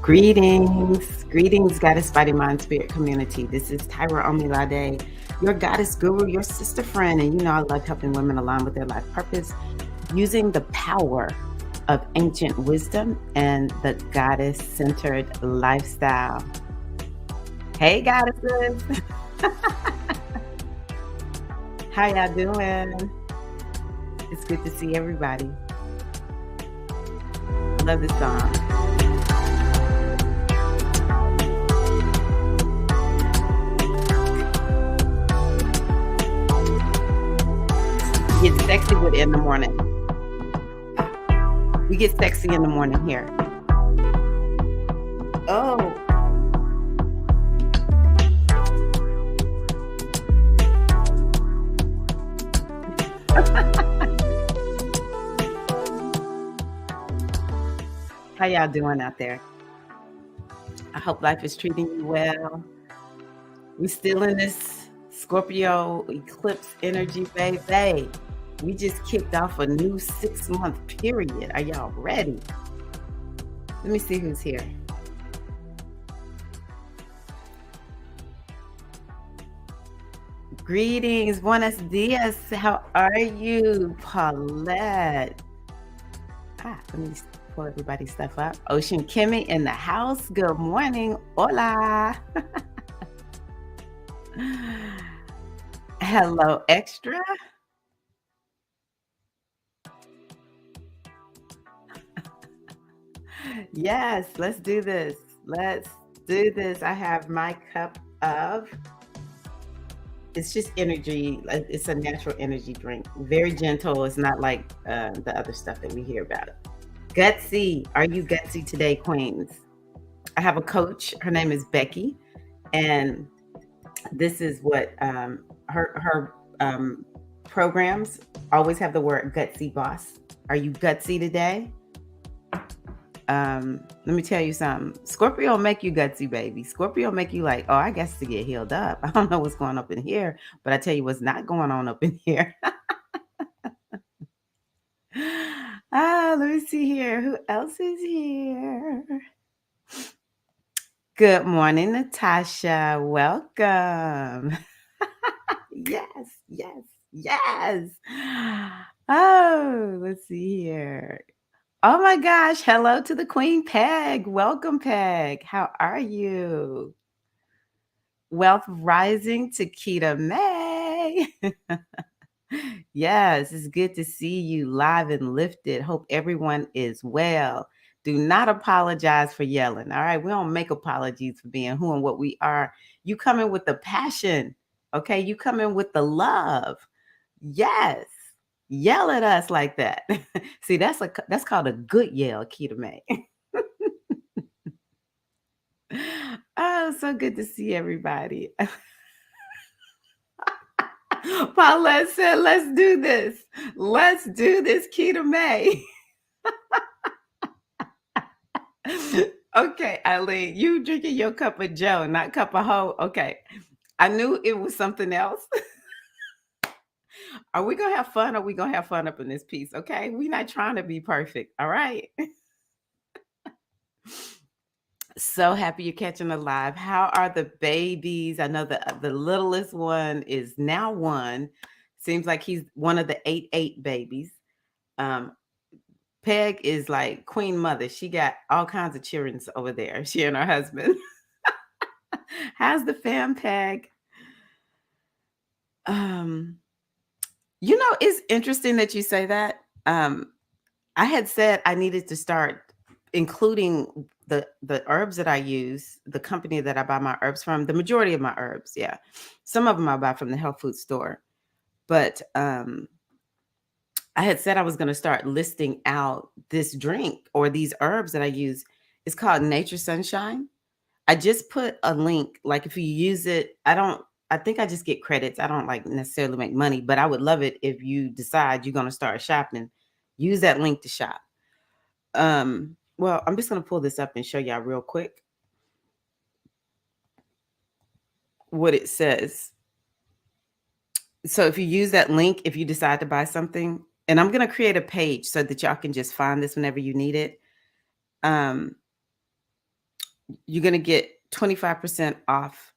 Greetings, Goddess Body Mind Spirit community. This is Tyra Omilade, your goddess guru, your sister friend, and you know I love helping women align with their life purpose using the power of ancient wisdom and the goddess-centered lifestyle. Hey, goddesses, how y'all doing? It's good to see everybody. Love this song. Get sexy with it in the morning. We get sexy in the morning here. Oh. How y'all doing out there? I hope life is treating you well. We still in this Scorpio eclipse energy, baby. We just kicked off a new 6-month period. Are y'all ready? Let me see who's here. Greetings, buenos dias. How are you, Paulette? Let me pull everybody's stuff up. Ocean Kimmy in the house. Good morning. Hola. Hello, Extra. Yes, let's do this. Let's do this. I have my cup of, it's just energy. It's a natural energy drink. Very gentle. It's not like the other stuff that we hear about. Gutsy. Are you gutsy today, queens? I have a coach. Her name is Becky. And this is what her programs always have the word gutsy boss. Are you gutsy today? Let me tell you something. Scorpio make you gutsy, baby. Scorpio make you like, oh, I guess to get healed up. I don't know what's going up in here, but I tell you what's not going on up in here. Let me see here. Who else is here? Good morning, Natasha. Welcome. Yes. Oh, let's see here. Oh my gosh. Hello to the Queen Peg. Welcome, Peg. How are you? Wealth Rising to Keita May. Yes, it's good to see you live and lifted. Hope everyone is well. Do not apologize for yelling. All right. We don't make apologies for being who and what we are. You come in with the passion. Okay. You come in with the love. Yes. Yell at us like that. See, that's called a good yell, Keita May. Oh, so good to see everybody. Paulette said, let's do this. Let's do this, Keita May. Okay, Eileen, you drinking your cup of Joe, not cup of Ho. Okay. I knew it was something else. Are we going to have fun? Or are we going to have fun up in this piece? Okay. We're not trying to be perfect. All right. So happy you're catching a live. How are the babies? I know the littlest one is now 1. Seems like he's one of the 8 babies. Peg is like Queen Mother. She got all kinds of children over there. She and her husband. How's the fam, Peg? You know, it's interesting that you say that. I had said I needed to start including the herbs that I use, the company that I buy my herbs from, the majority of my herbs. Yeah. Some of them I buy from the health food store. But I had said I was going to start listing out this drink or these herbs that I use. It's called Nature Sunshine. I just put a link. Like if you use it, I think I just get credits. I don't like necessarily make money, but I would love it if you decide you're going to start shopping. Use that link to shop. Well, I'm just going to pull this up and show y'all real quick what it says. So if you use that link, if you decide to buy something, and I'm going to create a page so that y'all can just find this whenever you need it. you're going to get 25% off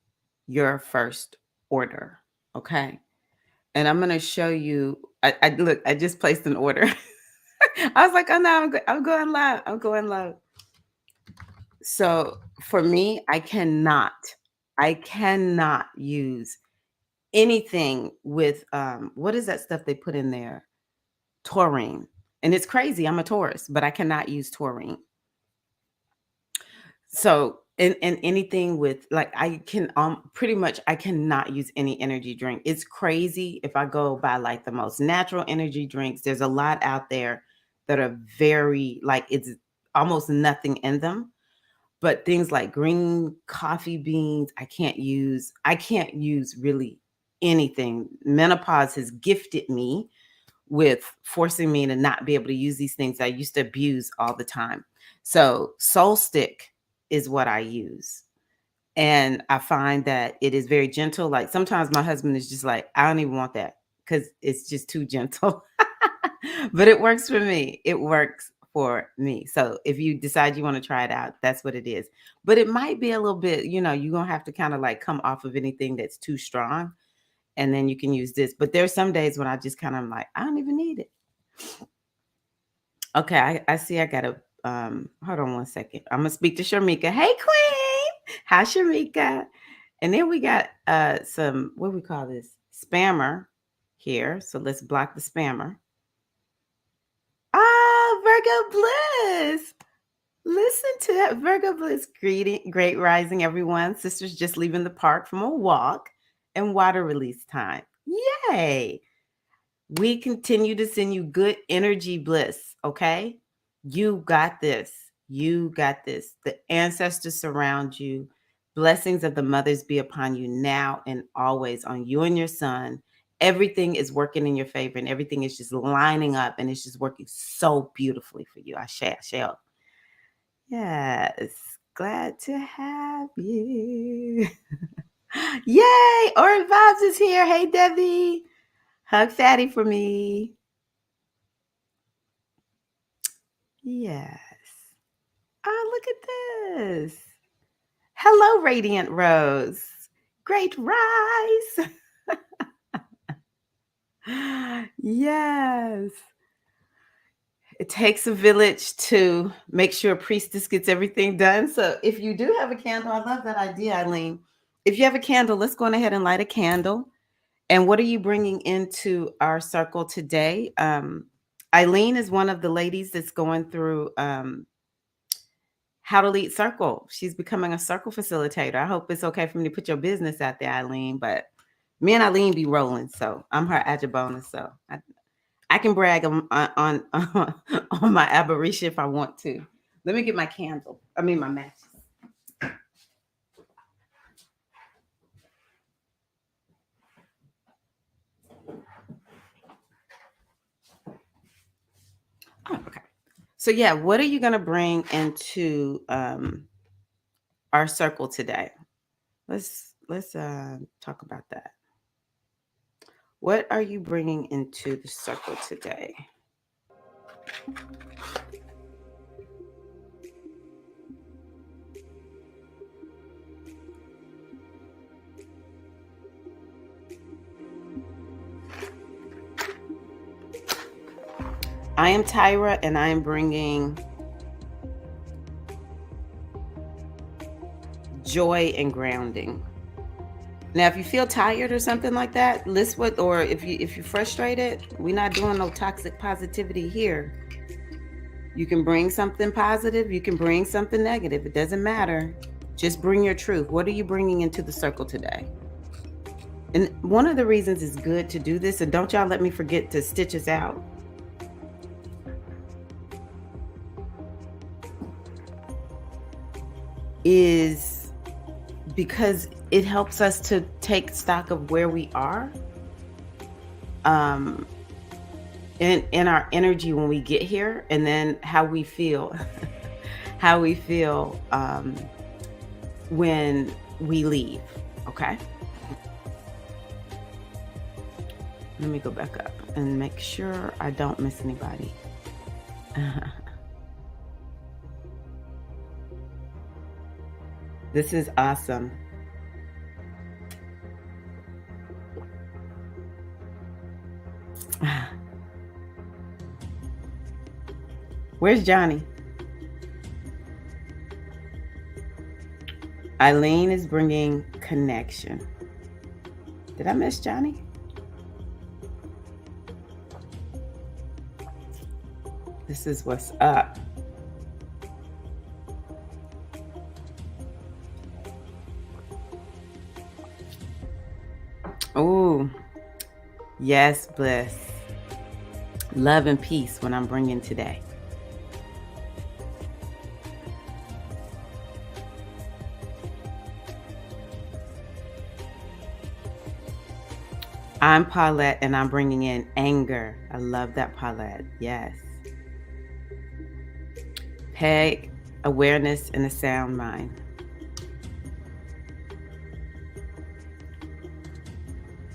your first order. Okay. And I'm going to show you. I look, I just placed an order. I was like, oh no, I'm going live. I'm going live. So for me, I cannot use anything with what is that stuff they put in there? Taurine. And it's crazy. I'm a Taurus, but I cannot use taurine. So and anything with like I can pretty much I cannot use any energy drink. It's crazy if I go by like the most natural energy drinks. There's a lot out there that are very like it's almost nothing in them. But things like green coffee beans, I can't use really anything. Menopause has gifted me with forcing me to not be able to use these things I used to abuse all the time. So Soul Stick is what I use. And I find that it is very gentle. Like sometimes my husband is just like, I don't even want that because it's just too gentle. But it works for me. It works for me. So if you decide you want to try it out, that's what it is. But it might be a little bit, you're going to have to kind of like come off of anything that's too strong. And then you can use this. But there's some days when I just kind of like, I don't even need it. Okay, I see I got to, hold on one second. I'm going to speak to Sharmika. Hey, Queen. Hi, Sharmika. And then we got some, what do we call this? Spammer here. So let's block the spammer. Ah, Virgo Bliss. Listen to that. Virgo Bliss. Great rising, everyone. Sisters just leaving the park from a walk and water release time. Yay. We continue to send you good energy, Bliss. Okay. You got this. You got this. The ancestors surround you. Blessings of the mothers be upon you now and always, on you and your son. Everything is working in your favor and everything is just lining up and it's just working so beautifully for you. I shall. Yes. Glad to have you. Yay. Aura Vibes is here. Hey, Debbie. Hug Fatty for me. Yes. Oh, look at this. Hello, Radiant Rose. Great rise. Yes. It takes a village to make sure Priestess gets everything done. So if you do have a candle, I love that idea, Eileen. If you have a candle, let's go on ahead and light a candle. And what are you bringing into our circle today? Eileen is one of the ladies that's going through How to Lead Circle. She's becoming a circle facilitator. I hope it's okay for me to put your business out there, Eileen, but me and Eileen be rolling. So I'm her Ajabona. So I can brag on my aberration if I want to. Let me get my candle. I mean, my matches. Oh, okay. So yeah, what are you going to bring into our circle today? Let's talk about that. What are you bringing into the circle today? I am Tirra, and I am bringing joy and grounding. Now, if you feel tired or something like that, list what, or if you're frustrated, we're not doing no toxic positivity here. You can bring something positive, you can bring something negative. It doesn't matter. Just bring your truth. What are you bringing into the circle today? And one of the reasons it's good to do this, and don't y'all let me forget to stitch us out, is because it helps us to take stock of where we are in our energy when we get here, and then how we feel when we leave. Okay, let me go back up and make sure I don't miss anybody. This is awesome. Where's Johnny? Eileen is bringing connection. Did I miss Johnny? This is what's up. Oh, yes, bliss. Love and peace when I'm bringing today. I'm Paulette and I'm bringing in anger. I love that, Paulette. Yes. Peg, awareness and a sound mind.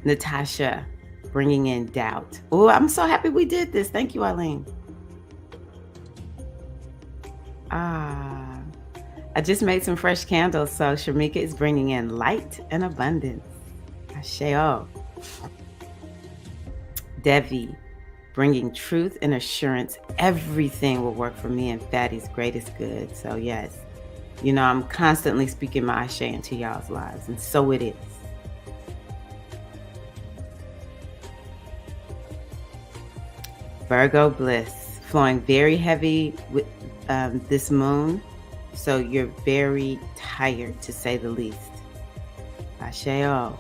Natasha, bringing in doubt. Oh, I'm so happy we did this. Thank you, Eileen. I just made some fresh candles, so Shamika is bringing in light and abundance. Asheo. Devi, bringing truth and assurance. Everything will work for me and Fatty's greatest good. So yes, I'm constantly speaking my Ashe into y'all's lives, and so it is. Virgo bliss, flowing very heavy with this moon. So you're very tired, to say the least. Asheo.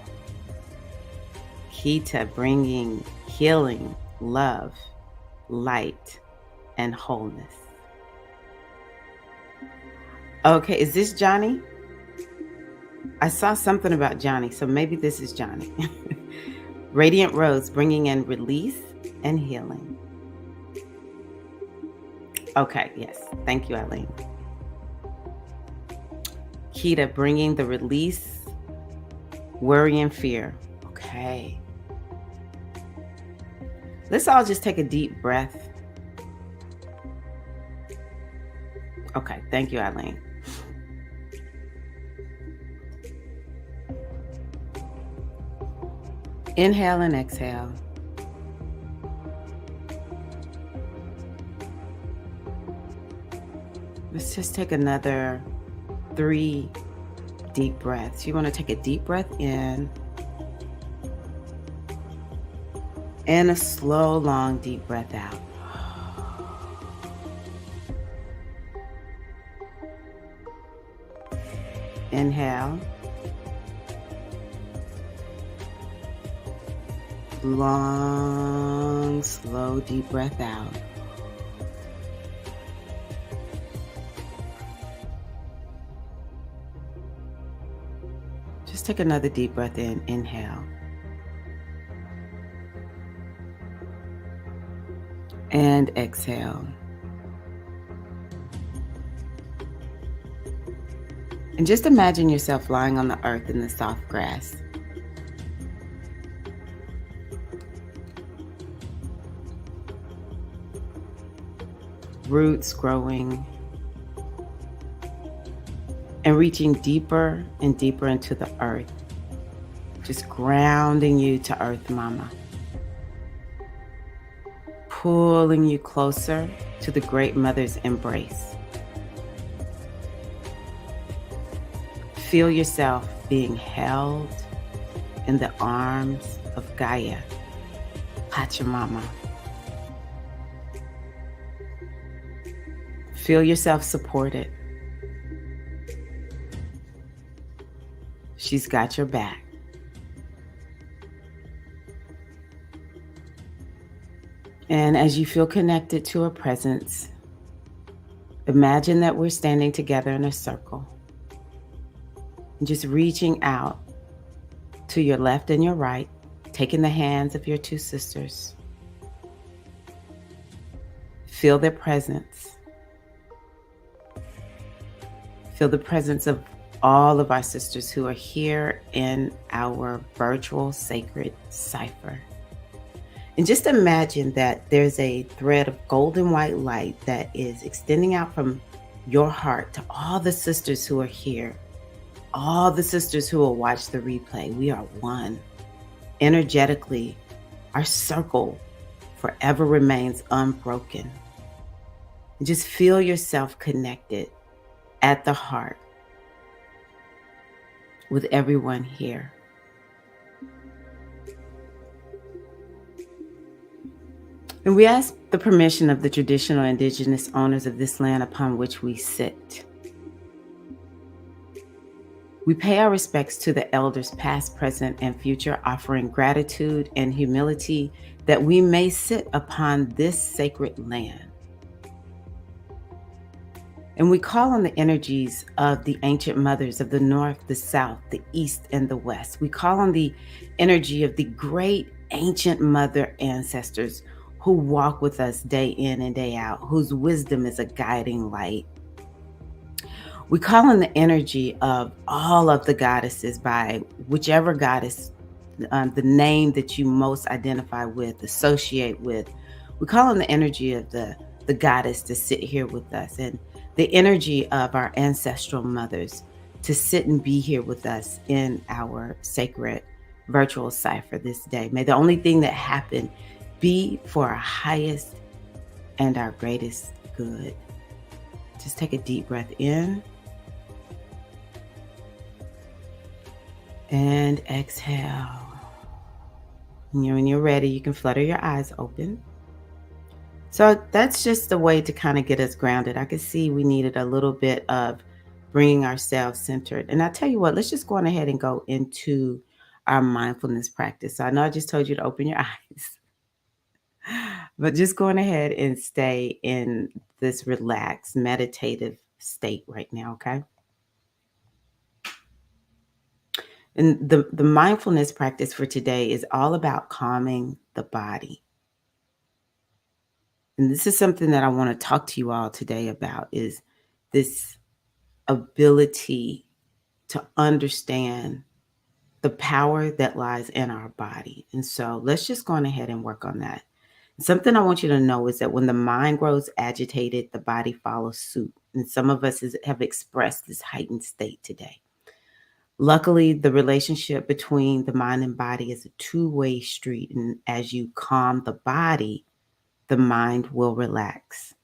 Kita, bringing healing, love, light, and wholeness. Okay, is this Johnny? I saw something about Johnny, so maybe this is Johnny. Radiant Rose, bringing in release and healing. Okay, yes. Thank you, Eileen. Kita, bringing the release, worry, and fear. Okay. Let's all just take a deep breath. Okay, thank you, Eileen. Inhale and exhale. Let's just take another 3 deep breaths. You want to take a deep breath in and a slow, long, deep breath out. Inhale. Long, slow, deep breath out. Just take another deep breath in. Inhale. And exhale. And just imagine yourself lying on the earth in the soft grass. Roots growing and reaching deeper and deeper into the earth, just grounding you to Earth Mama, pulling you closer to the Great Mother's embrace. Feel yourself being held in the arms of Gaia, Pachamama. Feel yourself supported. She's got your back. And as you feel connected to her presence, imagine that we're standing together in a circle. And just reaching out to your left and your right, taking the hands of your 2 sisters. Feel their presence. Feel the presence of all of our sisters who are here in our virtual sacred cipher. And just imagine that there's a thread of golden white light that is extending out from your heart to all the sisters who are here all the sisters who will watch the replay, we are one. Energetically, our circle forever remains unbroken. And just feel yourself connected at the heart with everyone here. And we ask the permission of the traditional indigenous owners of this land upon which we sit. We pay our respects to the elders past, present, and future, offering gratitude and humility that we may sit upon this sacred land. And we call on the energies of the ancient mothers of the North, the South, the East, and the West. We call on the energy of the great ancient mother ancestors who walk with us day in and day out, whose wisdom is a guiding light. We call on the energy of all of the goddesses by whichever goddess, the name that you most identify with, associate with. We call on the energy of the goddess to sit here with us, and the energy of our ancestral mothers to sit and be here with us in our sacred virtual cipher this day. May the only thing that happen be for our highest and our greatest good. Just take a deep breath in and exhale. When you're ready, you can flutter your eyes open. So that's just a way to kind of get us grounded. I could see we needed a little bit of bringing ourselves centered. And I tell you what, let's just go on ahead and go into our mindfulness practice. So I know I just told you to open your eyes, but just going ahead and stay in this relaxed, meditative state right now, okay? And the mindfulness practice for today is all about calming the body. And this is something that I want to talk to you all today about is this ability to understand the power that lies in our body. And so let's just go on ahead and work on that. Something I want you to know is that when the mind grows agitated, the body follows suit. And some of us have expressed this heightened state today. Luckily, the relationship between the mind and body is a two-way street. And as you calm the body, the mind will relax.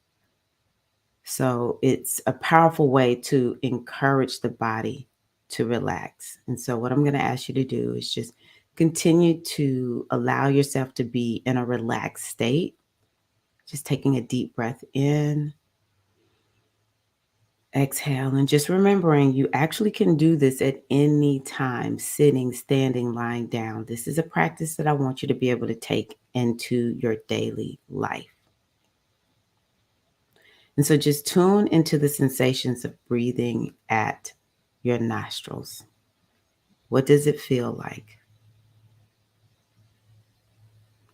So it's a powerful way to encourage the body to relax. And so what I'm going to ask you to do is just continue to allow yourself to be in a relaxed state. Just taking a deep breath in, exhale, and just remembering you actually can do this at any time, sitting, standing, lying down. This is a practice that I want you to be able to take into your daily life. And so just tune into the sensations of breathing at your nostrils. What does it feel like?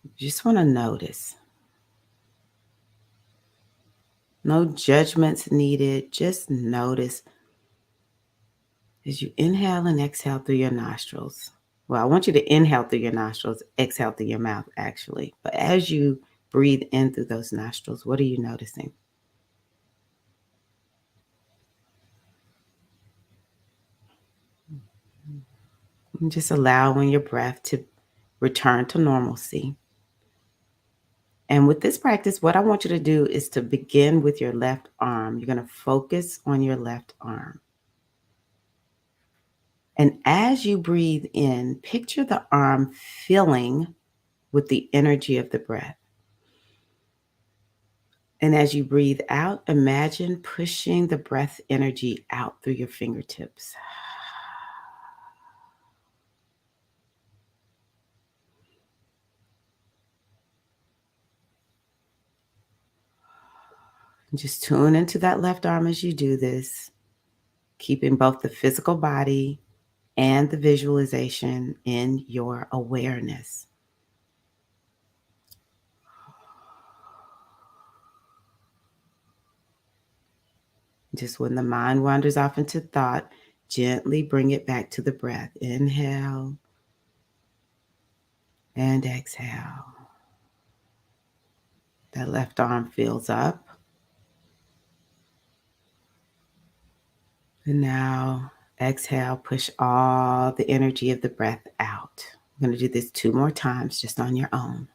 You just want to notice. No judgments needed. Just notice as you inhale and exhale through your nostrils. Well, I want you to inhale through your nostrils, exhale through your mouth, actually. But as you breathe in through those nostrils, what are you noticing? And just allowing your breath to return to normalcy. And with this practice, what I want you to do is to begin with your left arm. You're going to focus on your left arm. And as you breathe in, picture the arm filling with the energy of the breath. And as you breathe out, imagine pushing the breath energy out through your fingertips. And just tune into that left arm as you do this, keeping both the physical body and the visualization in your awareness. Just when the mind wanders off into thought, gently bring it back to the breath. Inhale and exhale. That left arm fills up. And now Exhale, push all the energy of the breath out. I'm going to do this 2 more times just on your own.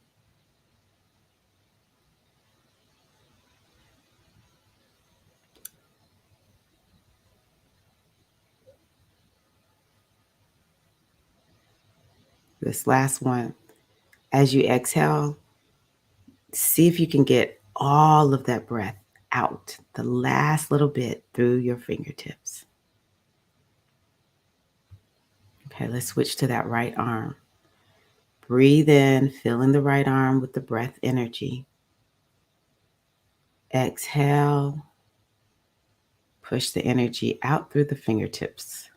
This last one, as you exhale, see if you can get all of that breath out, the last little bit through your fingertips. Okay, let's switch to that right arm. Breathe in, filling the right arm with the breath energy. Exhale, push the energy out through the fingertips.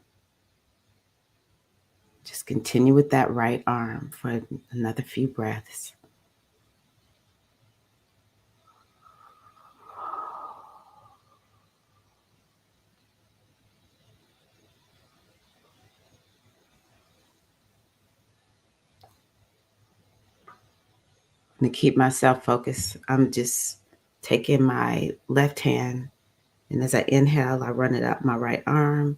Just continue with that right arm for another few breaths. To keep myself focused, I'm just taking my left hand, and as I inhale, I run it up my right arm.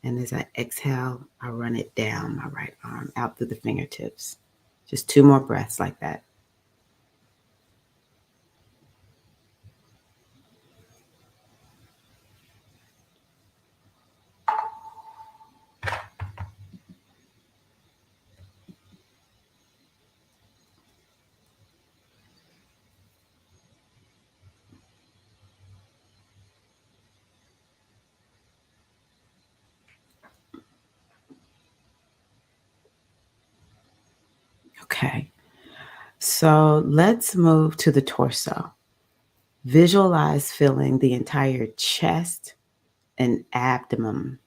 And as I exhale, I run it down my right arm out through the fingertips. Just 2 more breaths like that. Okay. So let's move to the torso. Visualize filling the entire chest and abdomen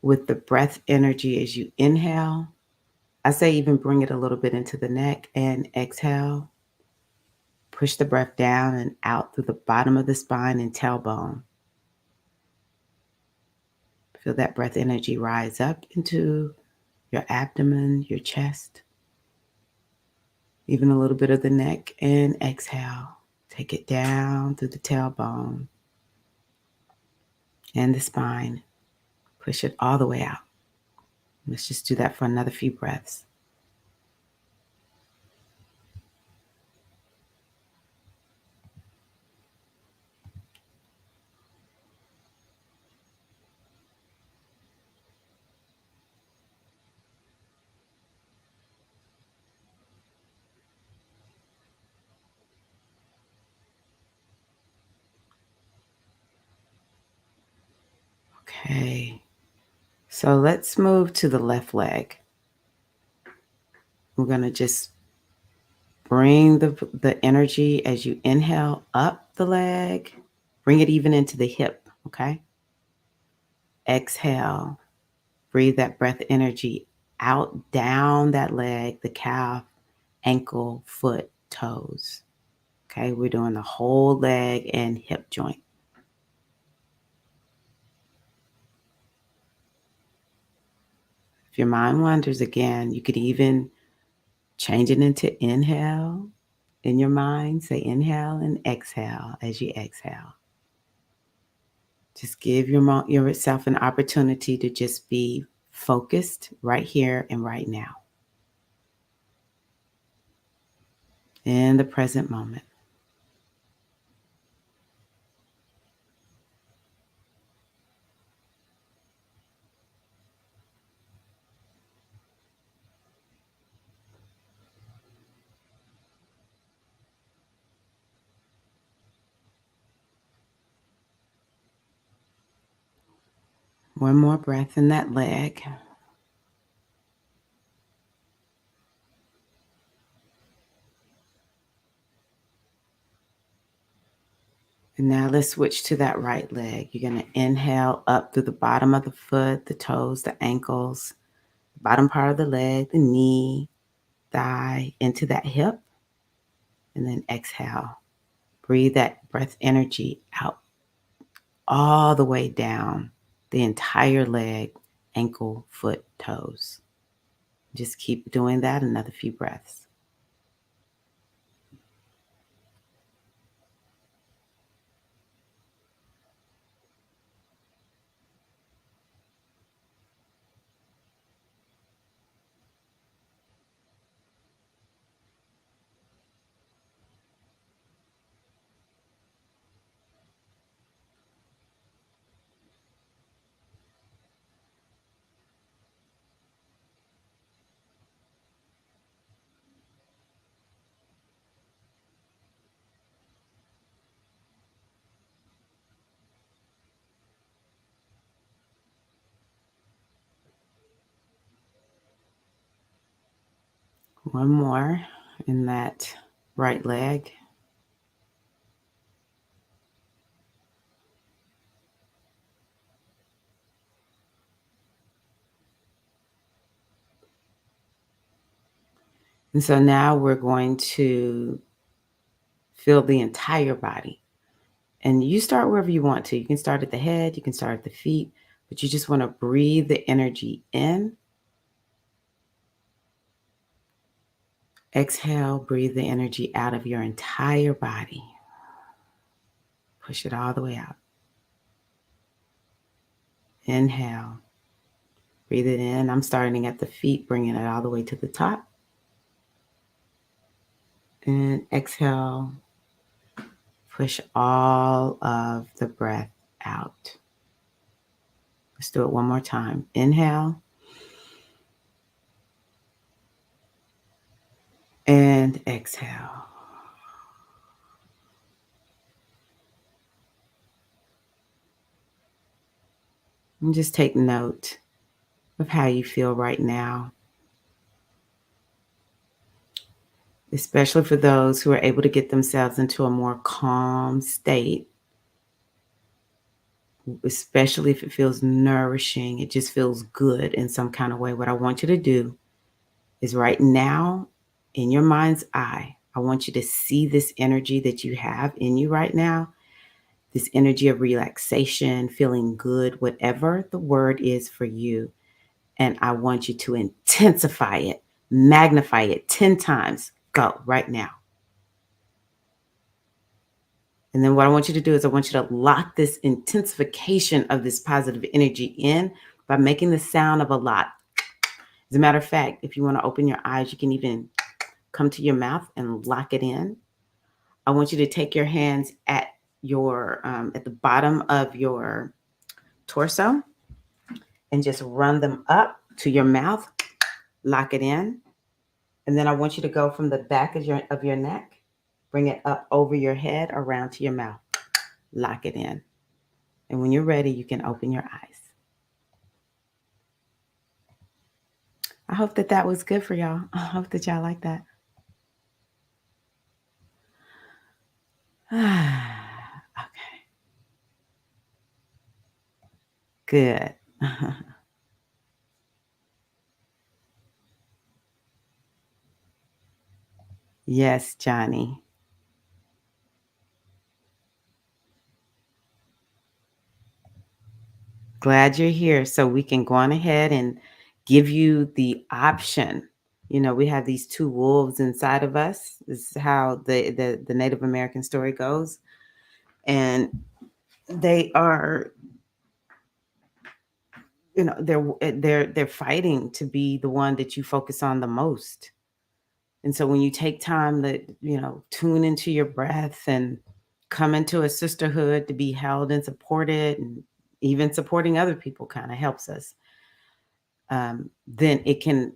with the breath energy as you inhale. I say even bring it a little bit into the neck and exhale. Push the breath down and out through the bottom of the spine and tailbone. Feel that breath energy rise up into your abdomen, your chest, even a little bit of the neck, and exhale. Take it down through the tailbone and the spine. Push it all the way out. Let's just do that for another few breaths. Okay, so let's move to the left leg. We're going to just bring the energy as you inhale up the leg. Bring it even into the hip, okay? Exhale. Breathe that breath energy out, down that leg, the calf, ankle, foot, toes. Okay, we're doing the whole leg and hip joint. If your mind wanders again, you could even change it into inhale in your mind. Say inhale and exhale as you exhale. Just give yourself an opportunity to just be focused right here and right now in the present moment. One more breath in that leg. And now let's switch to that right leg. You're going to inhale up through the bottom of the foot, the toes, the ankles, the bottom part of the leg, the knee, thigh, into that hip. And then exhale. Breathe that breath energy out all the way down the entire leg, ankle, foot, toes. Just keep doing that another few breaths. One more in that right leg. And so now we're going to feel the entire body. And you start wherever you want to. You can start at the head, you can start at the feet, but you just want to breathe the energy in. Exhale, breathe the energy out of your entire body. Push it all the way out. Inhale, breathe it in. I'm starting at the feet, bringing it all the way to the top. And exhale, push all of the breath out. Let's do it one more time. Inhale. And exhale. And just take note of how you feel right now, especially for those who are able to get themselves into a more calm state, especially if it feels nourishing, it just feels good in some kind of way. What I want you to do is right now, in your mind's eye, I want you to see this energy that you have in you right now, this energy of relaxation, feeling good, whatever the word is for you. And I want you to intensify it, magnify it 10 times. Go right now. And then what I want you to do is I want you to lock this intensification of this positive energy in by making the sound of a lot. As a matter of fact, if you want to open your eyes, you can even come to your mouth and lock it in. I want you to take your hands at the bottom of your torso and just run them up to your mouth, lock it in. And then I want you to go from the back of your neck, bring it up over your head, around to your mouth, lock it in. And when you're ready, you can open your eyes. I hope that was good for y'all. I hope that y'all like that. Okay, good. Yes, Johnny. Glad you're here so we can go on ahead and give you the option. We have these two wolves inside of us. This is how the Native American story goes. And they are, they're fighting to be the one that you focus on the most. And so when you take time to, tune into your breath and come into a sisterhood to be held and supported, and even supporting other people kind of helps us, then it can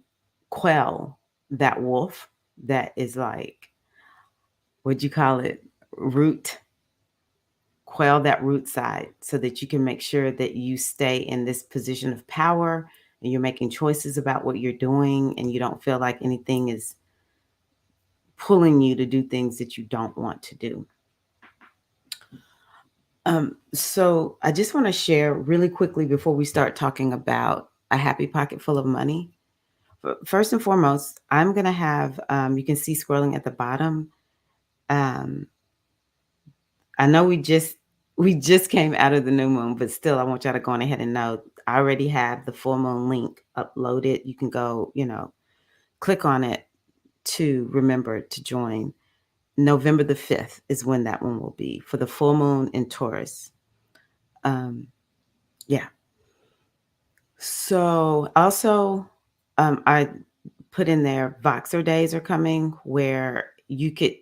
quell that wolf that is like, what'd you call it? Quell that root side so that you can make sure that you stay in this position of power and you're making choices about what you're doing and you don't feel like anything is pulling you to do things that you don't want to do. So I just want to share really quickly before we start talking about a happy pocket full of money. First and foremost, I'm going to have, you can see scrolling at the bottom. I know we just came out of the new moon, but still I want y'all to go on ahead and know I already have the full moon link uploaded. You can go, click on it to remember to join. November the 5th is when that one will be for the full moon in Taurus. Yeah. So also, I put in there Voxer days are coming where you could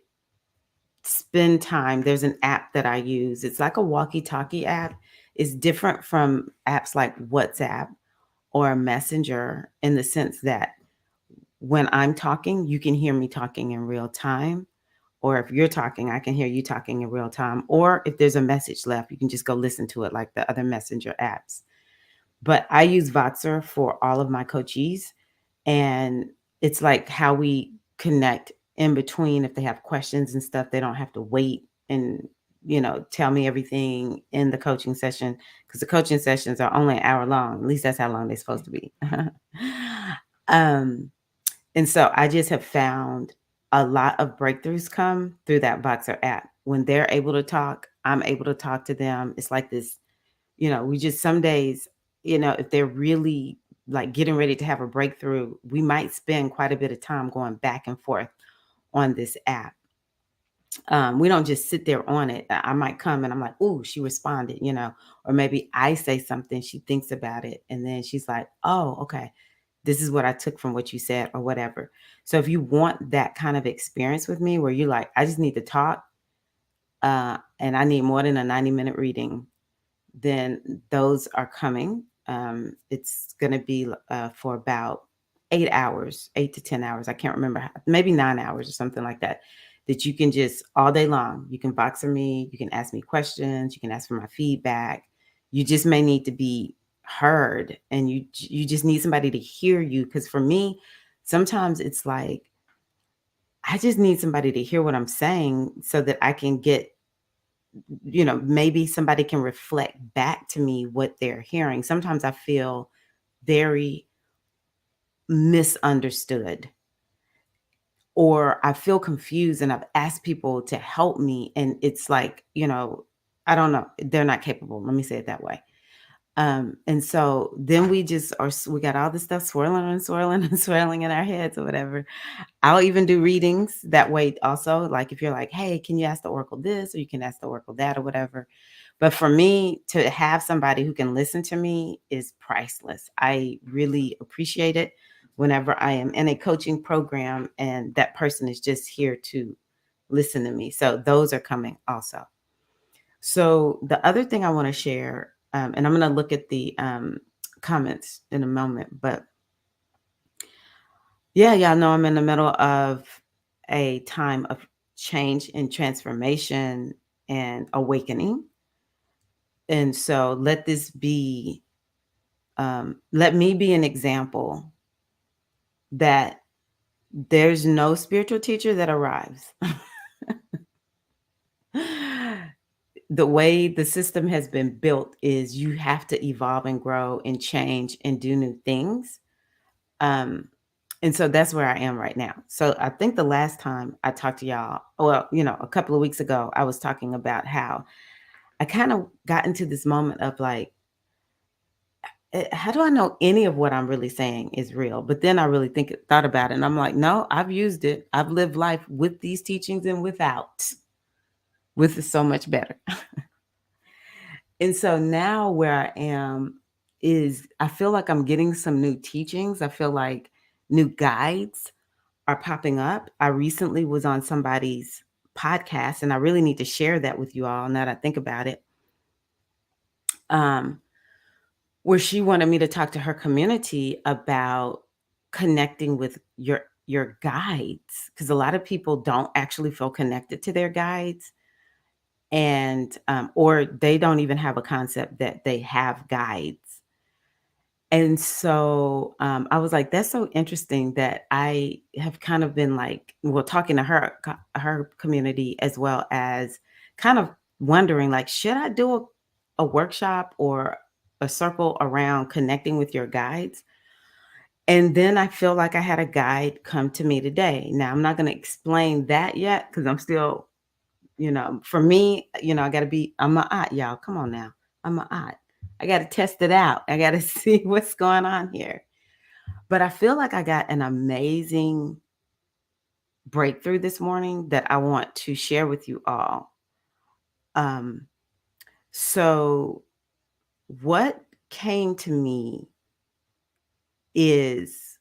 spend time. There's an app that I use. It's like a walkie-talkie app. It's different from apps like WhatsApp or Messenger in the sense that when I'm talking, you can hear me talking in real time. Or if you're talking, I can hear you talking in real time. Or if there's a message left, you can just go listen to it like the other messenger apps. But I use Voxer for all of my coachees. And it's like how we connect in between if they have questions and stuff. They don't have to wait and, tell me everything in the coaching session because the coaching sessions are only an hour long. At least that's how long they're supposed to be. um, and so I just have found a lot of breakthroughs come through that Boxer app. When they're able to talk, I'm able to talk to them. It's like this, we just some days, if they're really like getting ready to have a breakthrough, we might spend quite a bit of time going back and forth on this app. We don't just sit there on it. I might come and I'm like, "Oh, she responded," or maybe I say something, she thinks about it, and then she's like, "Oh, okay, this is what I took from what you said," or whatever. So if you want that kind of experience with me, where you're like, "I just need to talk, and I need more than a 90-minute reading," then those are coming. It's going to be for about 8 hours, 8 to 10 hours. I can't remember, maybe 9 hours or something like that. That you can just all day long. You can Voxer me. You can ask me questions. You can ask for my feedback. You just may need to be heard, and you just need somebody to hear you. Because for me, sometimes it's like I just need somebody to hear what I'm saying so that I can get maybe somebody can reflect back to me what they're hearing. Sometimes I feel very misunderstood or I feel confused and I've asked people to help me and it's like, I don't know, they're not capable. Let me say it that way. And so then we got all this stuff swirling and swirling and swirling in our heads or whatever. I'll even do readings that way also. Like if you're like, hey, can you ask the oracle this or you can ask the oracle that or whatever. But for me to have somebody who can listen to me is priceless. I really appreciate it whenever I am in a coaching program and that person is just here to listen to me. So those are coming also. So the other thing I want to share, and I'm going to look at the comments in a moment, but yeah, y'all know I'm in the middle of a time of change and transformation and awakening. And so let me be an example that there's no spiritual teacher that arrives. The way the system has been built is you have to evolve and grow and change and do new things. Um, and so that's where I am right now. So I think the last time I talked to y'all, well, a couple of weeks ago, I was talking about how I kind of got into this moment of like, how do I know any of what I'm really saying is real? But then I really thought about it and I'm like, no, I've used it. I've lived life with these teachings and without, with is so much better. And so now where I am is I feel like I'm getting some new teachings. I feel like new guides are popping up. I recently was on somebody's podcast, and I really need to share that with you all now that I think about it. Where she wanted me to talk to her community about connecting with your guides, because a lot of people don't actually feel connected to their guides, and or they don't even have a concept that they have guides. And so, I was like, "That's so interesting that I have kind of been like" well, talking to her community as well as kind of wondering, like, should I do a workshop or a circle around connecting with your guides? And then I feel like I had a guide come to me today. Now, I'm not gonna explain that yet because 'cause I'm still, for me, I gotta I'm a aunt, y'all. Come on now. I'm a aunt. I gotta test it out. I gotta see what's going on here. But I feel like I got an amazing breakthrough this morning that I want to share with you all. Um, so what came to me is,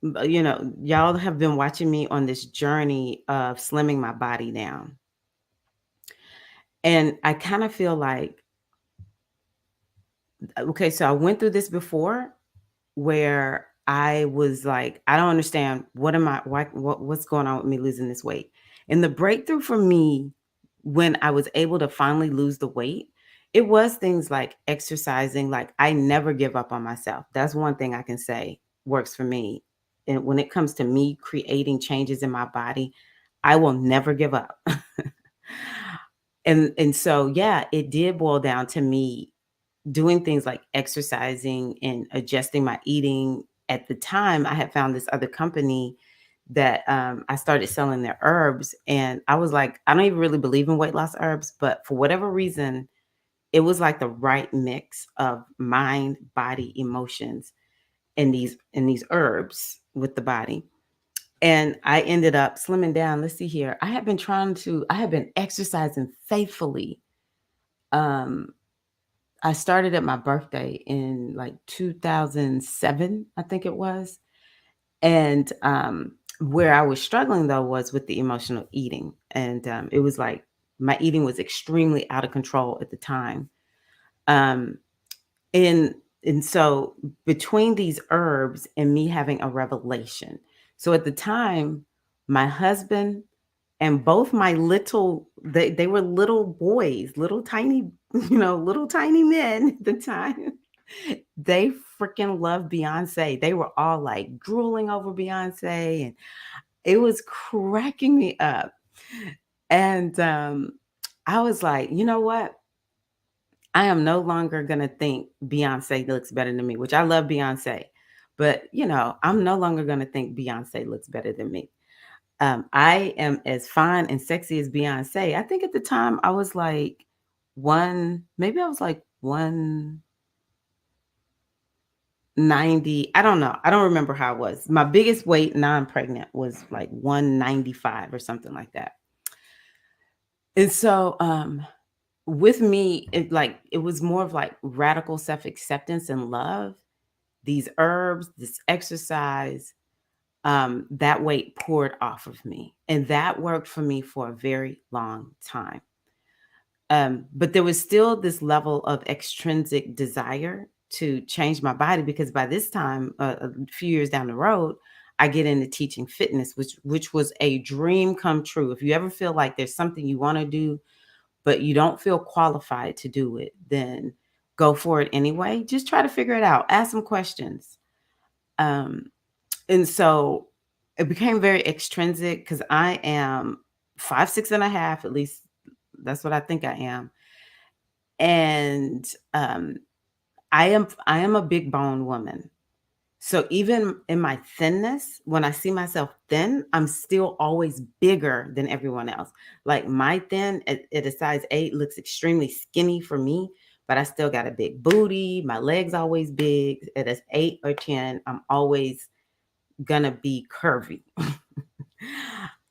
y'all have been watching me on this journey of slimming my body down. And I kind of feel like, okay, so I went through this before where I was like, I don't understand what's going on with me losing this weight. And the breakthrough for me when I was able to finally lose the weight, it was things like exercising. Like I never give up on myself. That's one thing I can say works for me. and when it comes to me creating changes in my body, I will never give up. And so yeah, it did boil down to me doing things like exercising and adjusting my eating. At the time, I had found this other company that I started selling their herbs, and I was like, I don't even really believe in weight loss herbs, but for whatever reason, it was like the right mix of mind, body, emotions in these herbs with the body. And I ended up slimming down. Let's see here. I have been exercising faithfully. Um, I started at my birthday in like 2007, I think it was. And where I was struggling though was with the emotional eating. And it was like my eating was extremely out of control at the time. Um, and and so between these herbs and me having a revelation. So at the time, my husband and both my they were little boys, little tiny, little tiny men at the time. They freaking loved Beyonce. They were all like drooling over Beyonce, and it was cracking me up. And I was like, you know what? I am no longer gonna think Beyonce looks better than me, which I love Beyonce, but I'm no longer gonna think Beyonce looks better than me. I am as fine and sexy as Beyonce. I think at the time I was like maybe I was like 190. I don't know. I don't remember how I was. My biggest weight non-pregnant was like 195 or something like that. And so with me, it was more of like radical self-acceptance and love. These herbs, this exercise, that weight poured off of me. And that worked for me for a very long time. But there was still this level of extrinsic desire to change my body because by this time, a few years down the road, I get into teaching fitness, which was a dream come true. If you ever feel like there's something you want to do, but you don't feel qualified to do it, then go for it anyway. Just try to figure it out. Ask some questions. Um, and so it became very extrinsic because I am 5'6.5", at least that's what I think I am. And I am a big bone woman. So even in my thinness, when I see myself thin, I'm still always bigger than everyone else. Like my thin at a size 8 looks extremely skinny for me, but I still got a big booty. My legs always big. At a 8 or 10, I'm always gonna be curvy.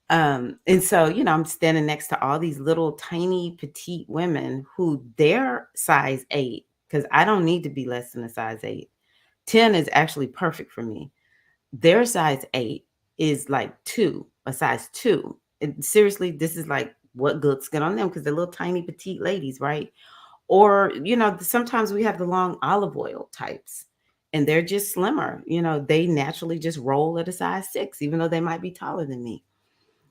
And so, I'm standing next to all these little tiny petite women who they're size 8, because I don't need to be less than a size 8. 10 is actually perfect for me. Their size 8 is like 2, a size 2. And seriously, this is like what looks good on them because they're little tiny petite ladies, right? Or, sometimes we have the long olive oil types and they're just slimmer. They naturally just roll at a size 6, even though they might be taller than me.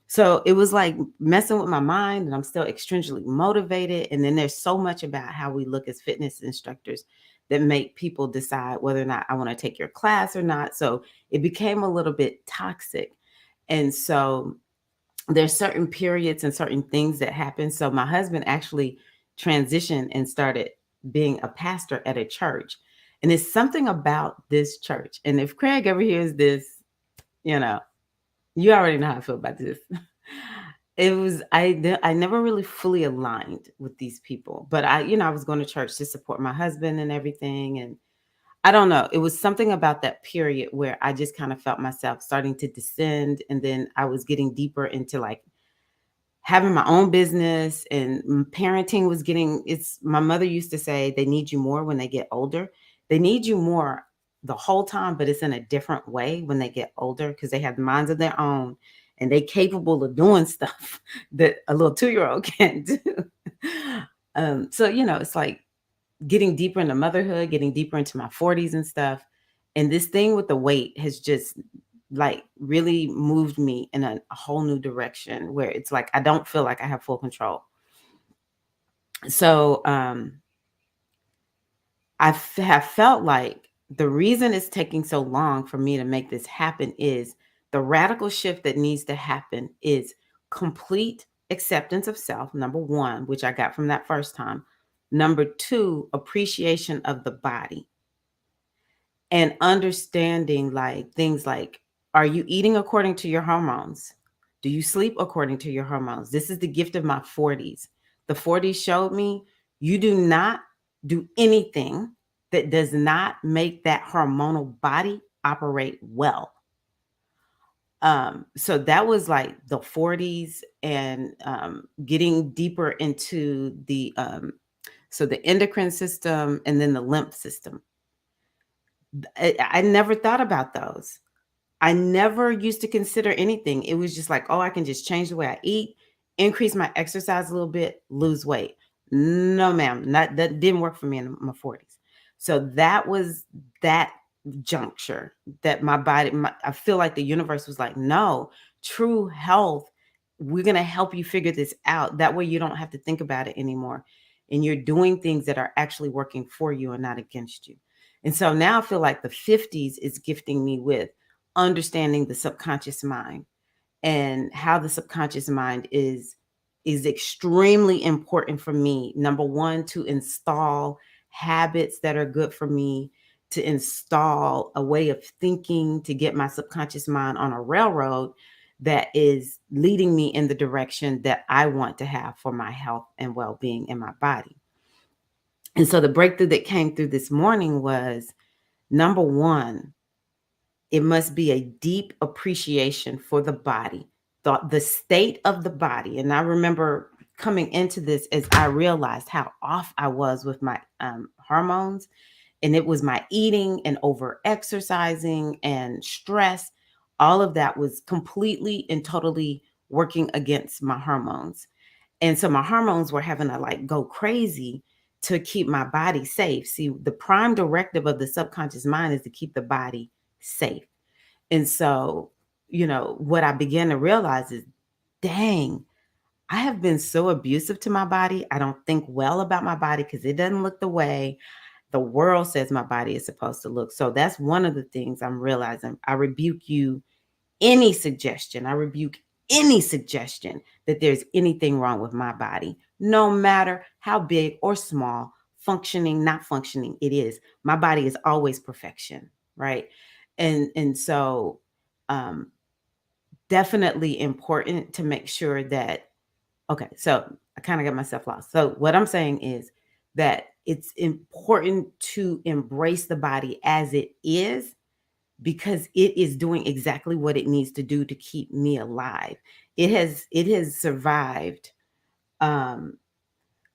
So it was like messing with my mind, and I'm still extrinsically motivated. And then there's so much about how we look as fitness instructors that make people decide whether or not I want to take your class or not. So it became a little bit toxic. And so there's certain periods and certain things that happen. So my husband actually transitioned and started being a pastor at a church. And it's something about this church. And if Craig ever hears this, you know, you already know how I feel about this. I never really fully aligned with these people, but I was going to church to support my husband and everything. And I don't know, it was something about that period where I just kind of felt myself starting to descend. And then I was getting deeper into like having my own business, and parenting was getting it's my mother used to say they need you more when they get older. They need you more the whole time, but it's in a different way when they get older because they have minds of their own and they capable of doing stuff that a little 2-year-old can't do. So it's like getting deeper into motherhood, getting deeper into my 40s and stuff. And this thing with the weight has just like really moved me in a whole new direction where it's like I don't feel like I have full control. So have felt like The reason it's taking so long for me to make this happen is the radical shift that needs to happen is complete acceptance of self, number one, which I got from that first time. Number two, appreciation of the body and understanding like things like, are you eating according to your hormones? Do you sleep according to your hormones? This is the gift of my 40s. The 40s showed me you do not do anything that does not make that hormonal body operate well. So that was like the 40s, and getting deeper into the so the endocrine system and then the lymph system. I never thought about those. I never used to consider anything. It was just like, oh, I can just change the way I eat, increase my exercise a little bit, lose weight. No, ma'am, not that didn't work for me in my 40s. So that was that juncture that my body, I feel like the universe was like, no, true health, we're going to help you figure this out. That way you don't have to think about it anymore. And you're doing things that are actually working for you and not against you. And so now I feel like the 50s is gifting me with understanding the subconscious mind and how the subconscious mind is extremely important for me. Number one, to install habits that are good for me, to install a way of thinking, to get my subconscious mind on a railroad that is leading me in the direction that I want to have for my health and well-being in my body. And so the breakthrough that came through this morning was, number one, it must be a deep appreciation for the body, the state of the body. And I remember coming into this as I realized how off I was with my hormones. And it was my eating and over exercising and stress. All of that was completely and totally working against my hormones. And so my hormones were having to like go crazy to keep my body safe. See, the prime directive of the subconscious mind is to keep the body safe. And so, what I began to realize is, dang, I have been so abusive to my body. I don't think well about my body because it doesn't look the way the world says my body is supposed to look. So that's one of the things I'm realizing. I rebuke I rebuke any suggestion that there's anything wrong with my body, no matter how big or small, functioning, not functioning, it is. My body is always perfection, right? And so um definitely important to make sure that, okay, so I kind of got myself lost. So what I'm saying is that it's important to embrace the body as it is, because it is doing exactly what it needs to do to keep me alive. It has survived um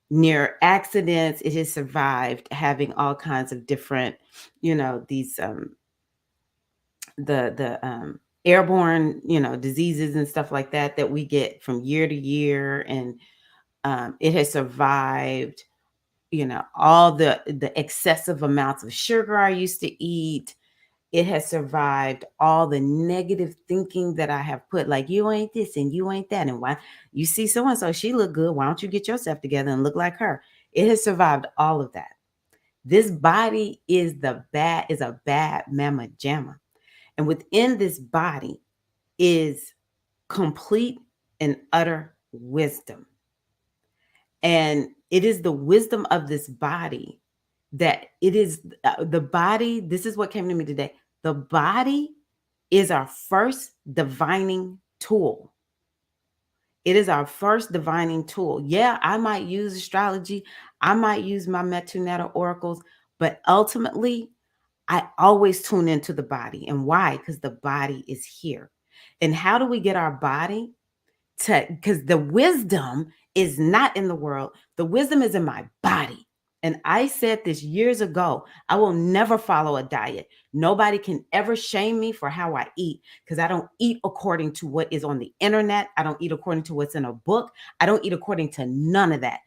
near accidents. It has survived having all kinds of different, these the airborne, diseases and stuff like that we get from year to year. And it has survived, all the excessive amounts of sugar I used to eat. It has survived all the negative thinking that I have put, like, you ain't this and you ain't that, and why you see so and so, she look good, why don't you get yourself together and look like her? It has survived all of that. This body is a bad mama jamma. And within this body is complete and utter wisdom. And it is the wisdom of this body that it is the body. This is what came to me today. The body is our first divining tool. It is our first divining tool. Yeah, I might use astrology. I might use my Metunatal oracles, but ultimately, I always tune into the body. And why? Because the body is here. And how do we get our body to, because the wisdom is not in the world, the wisdom is in my body. And I said this years ago, I will never follow a diet. Nobody can ever shame me for how I eat, because I don't eat according to what is on the internet. I don't eat according to what's in a book. I don't eat according to none of that.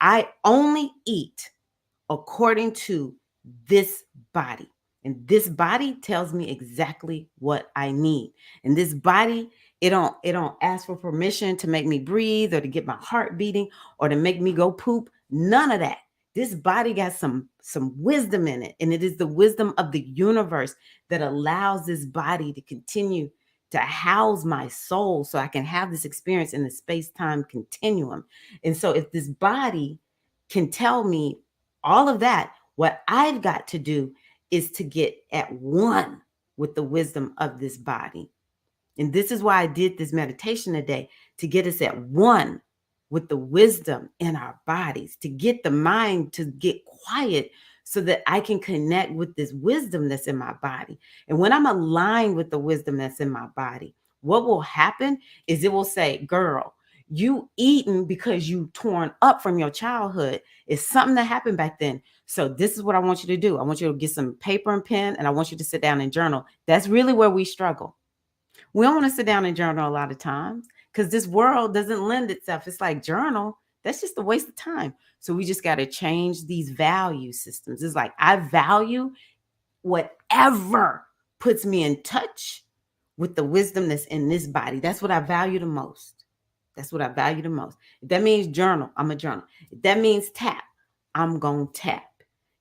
I only eat according to this body. And this body tells me exactly what I need. And this body, it don't ask for permission to make me breathe or to get my heart beating or to make me go poop. None of that. This body got some wisdom in it, and it is the wisdom of the universe that allows this body to continue to house my soul so I can have this experience in the space-time continuum. And so if this body can tell me all of that, what I've got to do is to get at one with the wisdom of this body. And this is why I did this meditation today, to get us at one with the wisdom in our bodies, to get the mind to get quiet so that I can connect with this wisdom that's in my body. And when I'm aligned with the wisdom that's in my body, what will happen is it will say, girl, you eating because you torn up from your childhood. It's something that happened back then. So this is what I want you to do. I want you to get some paper and pen, and I want you to sit down and journal. That's really where we struggle. We don't want to sit down and journal a lot of times because this world doesn't lend itself. It's like journal. That's just a waste of time. So we just got to change these value systems. It's like I value whatever puts me in touch with the wisdom that's in this body. That's what I value the most. That's what I value the most. If that means journal, I'm a journal. If that means tap, I'm going to tap.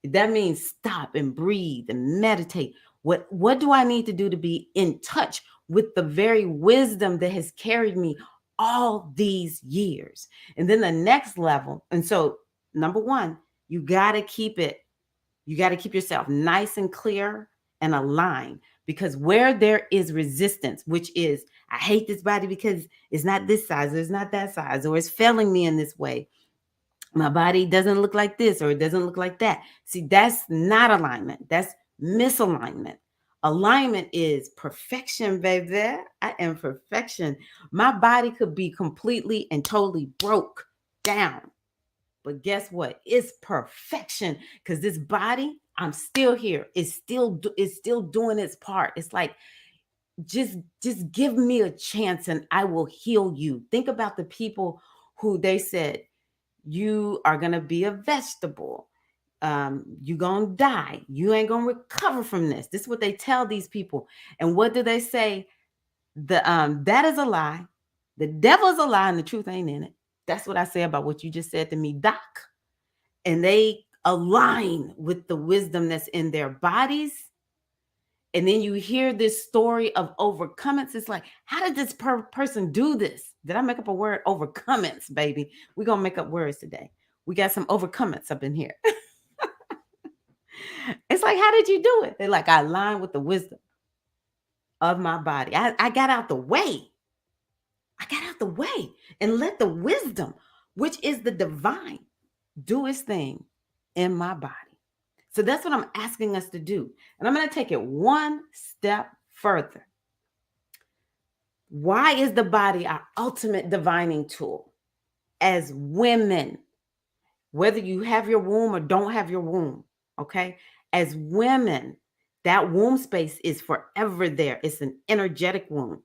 If that means stop and breathe and meditate, what do I need to do to be in touch with the very wisdom that has carried me all these years? And then the next level. And so, number one, you got to keep yourself nice and clear and aligned, because where there is resistance, which is, I hate this body because it's not this size, or it's not that size, or it's failing me in this way. My body doesn't look like this, or it doesn't look like that. See, that's not alignment. That's misalignment. Alignment is perfection, baby. I am perfection. My body could be completely and totally broke down. But guess what? It's perfection, because this body, I'm still here. It's still doing its part. It's like, just give me a chance and I will heal you. Think about the people who they said, you are going to be a vegetable. You're going to die. You ain't going to recover from this. This is what they tell these people. And what do they say? That is a lie. The devil is a lie and the truth ain't in it. That's what I say about what you just said to me, Doc. And they align with the wisdom that's in their bodies. And then you hear this story of overcomings. It's like, how did this person do this? Did I make up a word? Overcomings, baby. We're going to make up words today. We got some overcomings up in here. It's like, how did you do it? They're like, I aligned with the wisdom of my body. I got out the way. I got out the way and let the wisdom, which is the divine, do its thing in my body. So that's what I'm asking us to do. And I'm going to take it one step further. Why is the body our ultimate divining tool? As women, whether you have your womb or don't have your womb, okay? As women, that womb space is forever there. It's an energetic womb.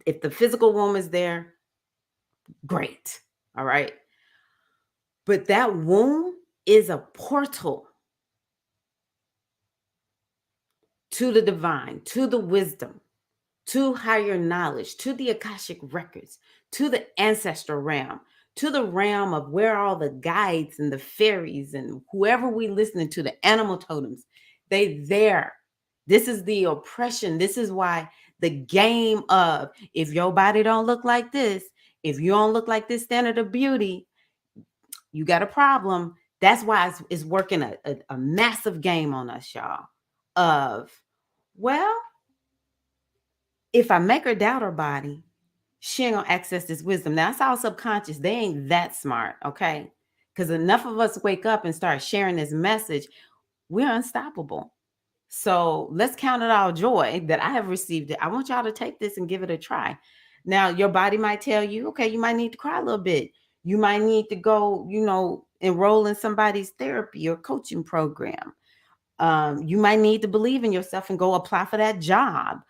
If the physical womb is there, great, all right? But that womb is a portal to the divine, to the wisdom, to higher knowledge, to the Akashic records, to the ancestral realm, to the realm of where all the guides and the fairies and whoever we listening to, the animal totems, they there. This is the oppression. This is why the game of, if your body don't look like this, if you don't look like this standard of beauty, you got a problem. That's why it's working a massive game on us, y'all, of, well, if I make her doubt her body, she ain't gonna access this wisdom. Now, that's all subconscious. They ain't that smart, okay? Because enough of us wake up and start sharing this message, we're unstoppable. So let's count it all joy that I have received it. I want y'all to take this and give it a try. Now, your body might tell you, okay, you might need to cry a little bit. You might need to go, enroll in somebody's therapy or coaching program. You might need to believe in yourself and go apply for that job.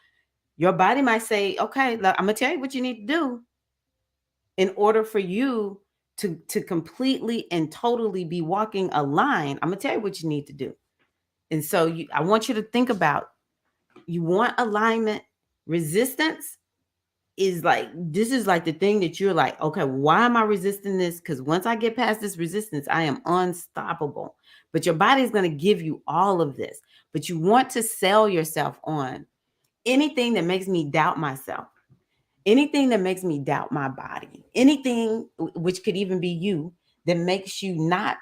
Your body might say, okay, look, I'm going to tell you what you need to do in order for you to completely and totally be walking a line. I'm going to tell you what you need to do. And so I want you to think about, you want alignment. Resistance is like, this is like the thing that you're like, okay, why am I resisting this? Because once I get past this resistance, I am unstoppable. But your body is going to give you all of this. But you want to sell yourself on anything that makes me doubt myself, anything that makes me doubt my body, anything which could even be you that makes you not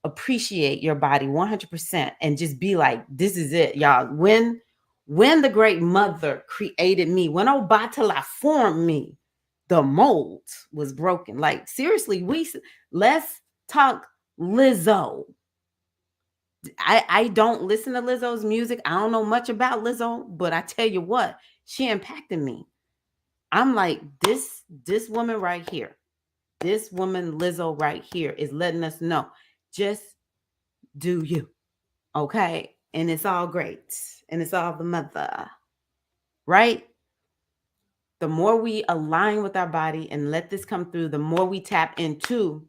appreciate your body 100% and just be like, this is it, y'all. When the great mother created me, when Obatala formed me, the mold was broken. Like, seriously, let's talk Lizzo. I don't listen to Lizzo's music. I don't know much about Lizzo, but I tell you what, she impacted me. I'm like, this woman right here, this woman Lizzo right here is letting us know, just do you. Okay. And it's all great. And it's all the mother, right? The more we align with our body and let this come through, the more we tap into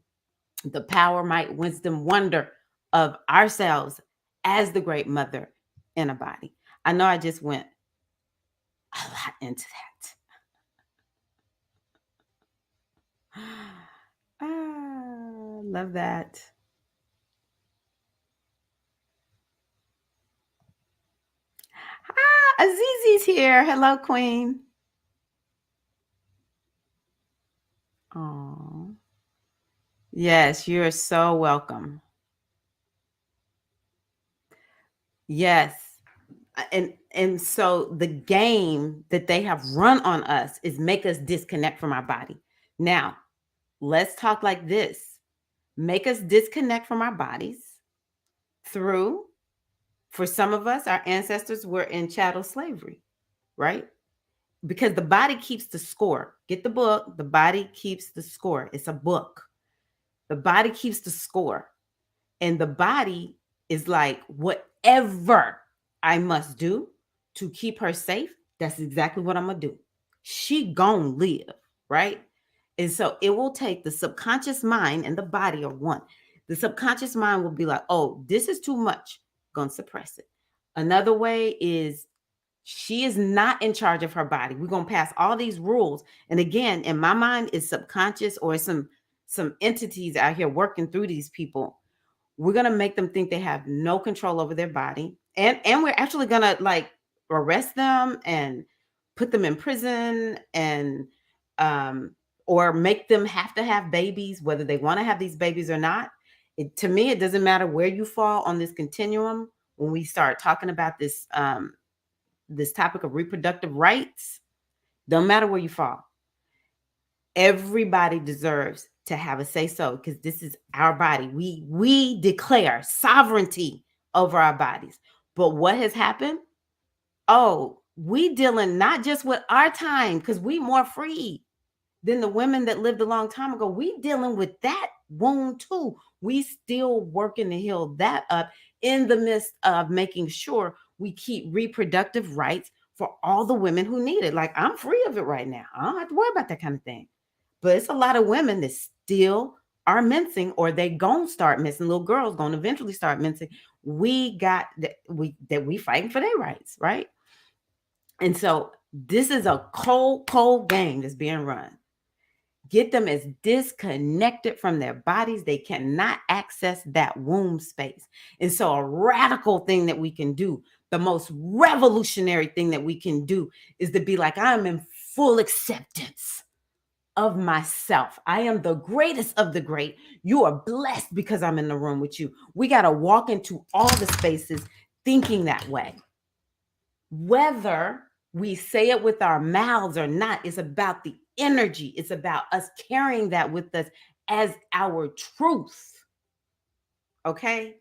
the power, might, wisdom, wonder of ourselves as the great mother in a body. I know I just went a lot into that. Ah, love that. Ah, Azizi's here. Hello, Queen. Oh, yes, you're so welcome. Yes. And so the game that they have run on us is make us disconnect from our body. Now, let's talk like this. Make us disconnect from our bodies through, for some of us, our ancestors were in chattel slavery, right? Because the body keeps the score. Get the book, The Body Keeps the Score. It's a book. The body keeps the score. And the body is like, whatever I must do to keep her safe, that's exactly what I'm gonna do. She gonna live, right? And so it will take the subconscious mind and the body are one. The subconscious mind will be like, oh, this is too much, gonna suppress it. Another way is, she is not in charge of her body. We're gonna pass all these rules. And again, in my mind, it's subconscious or some entities out here working through these people. We're going to make them think they have no control over their body, and we're actually going to like arrest them and put them in prison, and um or make them have to have babies whether they want to have these babies or not. To me, it doesn't matter where you fall on this continuum. When we start talking about this topic of reproductive rights, don't matter where you fall. Everybody deserves to have a say so, because this is our body. We declare sovereignty over our bodies. But what has happened? Oh, we dealing not just with our time, because we more free than the women that lived a long time ago. We dealing with that wound too. We still working to heal that up in the midst of making sure we keep reproductive rights for all the women who need it. Like, I'm free of it right now. I don't have to worry about that kind of thing. But it's a lot of women that still are mincing, or they gonna start mincing. Little girls gonna eventually start mincing. We got that we fighting for their rights, right? And so this is a cold game that's being run. Get them as disconnected from their bodies. They cannot access that womb space. And so a radical thing that we can do, the most revolutionary thing that we can do, is to be like, I'm in full acceptance of myself. I am the greatest of the great. You are blessed because I'm in the room with you. We got to walk into all the spaces thinking that way. Whether we say it with our mouths or not, it's about the energy. It's about us carrying that with us as our truth. Okay?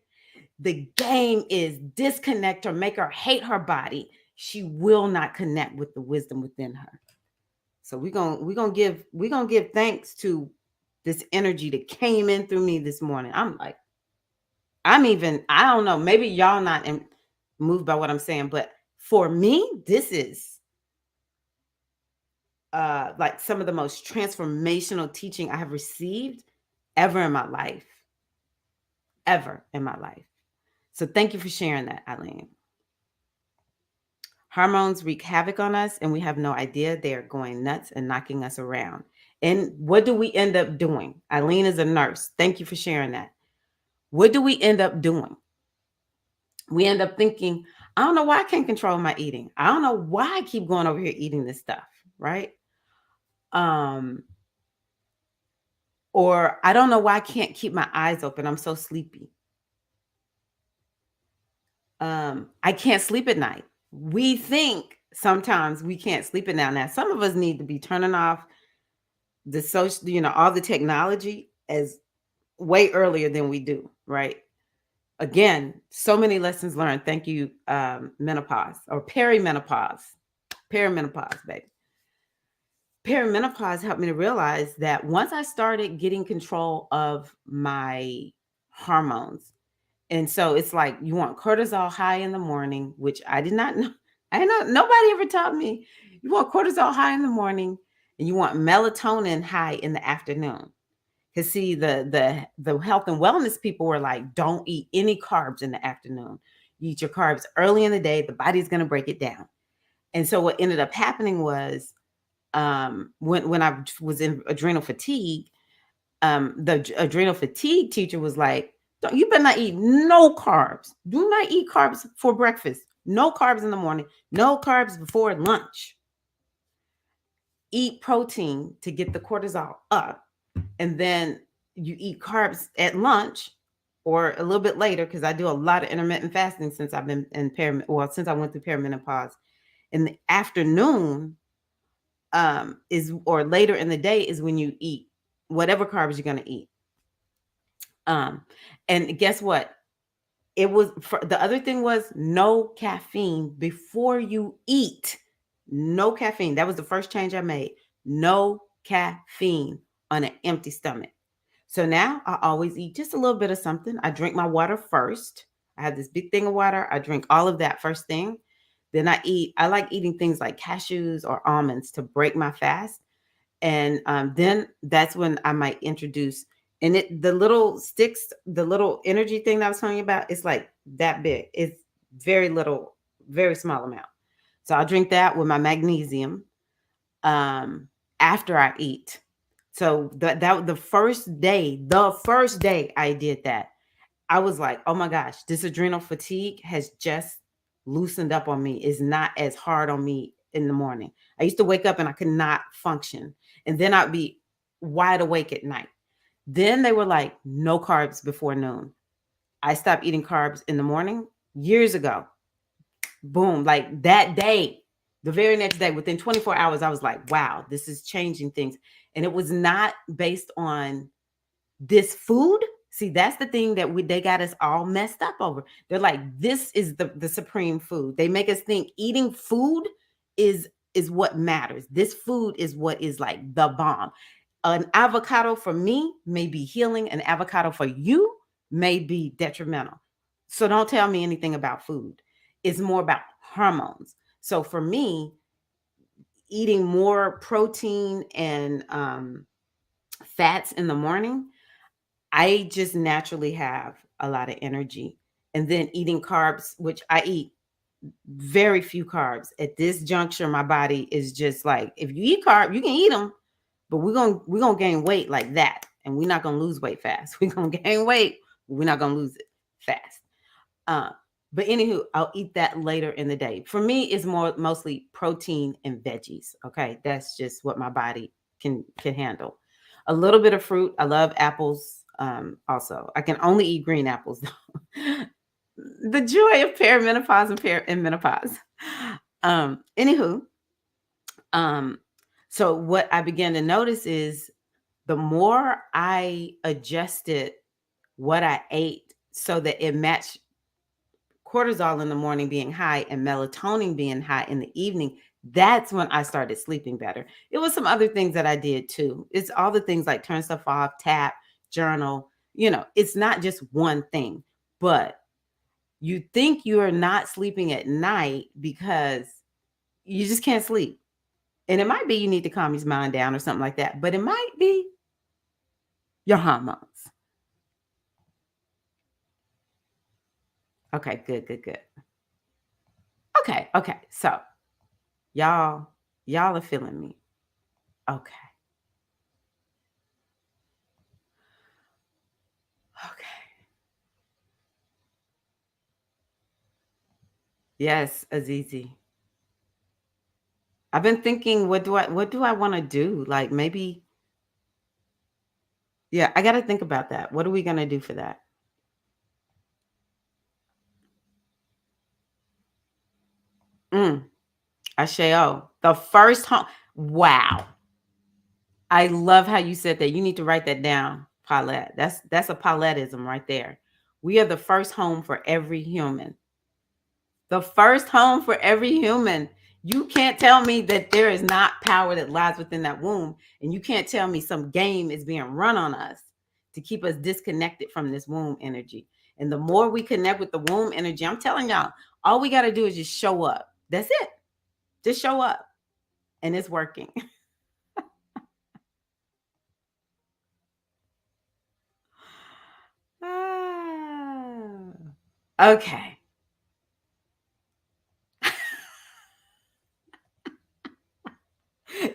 The game is disconnect or make her hate her body. She will not connect with the wisdom within her. So we're gonna give thanks to this energy that came in through me this morning. I'm like, I don't know, maybe y'all not moved by what I'm saying, but for me, this is like some of the most transformational teaching I have received ever in my life. Ever in my life. So thank you for sharing that, Eileen. Hormones wreak havoc on us, and we have no idea they are going nuts and knocking us around. And what do we end up doing? Eileen is a nurse. Thank you for sharing that. What do we end up doing? We end up thinking, I don't know why I can't control my eating. I don't know why I keep going over here eating this stuff, right? Um, or I don't know why I can't keep my eyes open. I'm so sleepy. I can't sleep at night. We think sometimes we can't sleep at night. Now, some of us need to be turning off the social, all the technology as way earlier than we do, right? Again, so many lessons learned. Thank you, menopause or perimenopause. Perimenopause, baby. Perimenopause helped me to realize that once I started getting control of my hormones, and so it's like you want cortisol high in the morning, which I did not know. I know nobody ever taught me. You want cortisol high in the morning, and you want melatonin high in the afternoon. Because see, the health and wellness people were like, don't eat any carbs in the afternoon. You eat your carbs early in the day. The body's going to break it down. And so what ended up happening was, when I was in adrenal fatigue, the adrenal fatigue teacher was like, you better not eat no carbs. Do not eat carbs for breakfast. No carbs in the morning. No carbs before lunch. Eat protein to get the cortisol up. And then you eat carbs at lunch or a little bit later, because I do a lot of intermittent fasting since I've been in since I went through perimenopause. In the afternoon, is or later in the day is when you eat whatever carbs you're going to eat. And guess what? It was the other thing was no caffeine before you eat. No caffeine. That was the first change I made. No caffeine on an empty stomach. So now I always eat just a little bit of something. I drink my water first. I have this big thing of water. I drink all of that first thing. Then I like eating things like cashews or almonds to break my fast. And then that's when I might introduce, and the little sticks, the little energy thing that I was telling you about, it's like that big. It's very little, very small amount. So I'll drink that with my magnesium after I eat. So that the first day I did that, I was like, oh my gosh, this adrenal fatigue has just loosened up on me. It's not as hard on me in the morning. I used to wake up and I could not function. And then I'd be wide awake at night. Then they were like, no carbs before noon. I stopped eating carbs in the morning years ago. Boom. Like that day, the very next day, within 24 hours, I was like, wow, this is changing things. And it was not based on this food. See, that's the thing that they got us all messed up over. They're like, this is the supreme food. They make us think eating food is what matters. This food is what is like the bomb. An avocado for me may be healing. An avocado for you may be detrimental. So don't tell me anything about food. It's more about hormones. So for me, eating more protein and fats in the morning, I just naturally have a lot of energy. And then eating carbs, which I eat very few carbs. At this juncture, my body is just like, if you eat carb, you can eat them, but we're gonna gain weight like that. And we're not gonna lose weight fast. We're gonna gain weight, but we're not gonna lose it fast. But anywho, I'll eat that later in the day. For me, it's mostly protein and veggies. Okay. That's just what my body can handle. A little bit of fruit. I love apples. Also, I can only eat green apples though. The joy of perimenopause and menopause. Anywho, so what I began to notice is the more I adjusted what I ate so that it matched cortisol in the morning being high and melatonin being high in the evening, that's when I started sleeping better. It was some other things that I did too. It's all the things like turn stuff off, tap, journal. It's not just one thing, but you think you are not sleeping at night because you just can't sleep. And it might be you need to calm your mind down or something like that, but it might be your hormones. Okay, good. Okay. Okay. So y'all, y'all are feeling me. Okay. Okay. Yes, Azizi. I've been thinking, what do I want to do? Like maybe, yeah, I got to think about that. What are we going to do for that? Mm, Asheo, the first home. Wow. I love how you said that. You need to write that down, Paulette. That's a Paulettism right there. We are the first home for every human. The first home for every human. You can't tell me that there is not power that lies within that womb. And you can't tell me some game is being run on us to keep us disconnected from this womb energy. And the more we connect with the womb energy, I'm telling y'all, all we got to do is just show up. That's it. Just show up. And it's working. Ah, okay.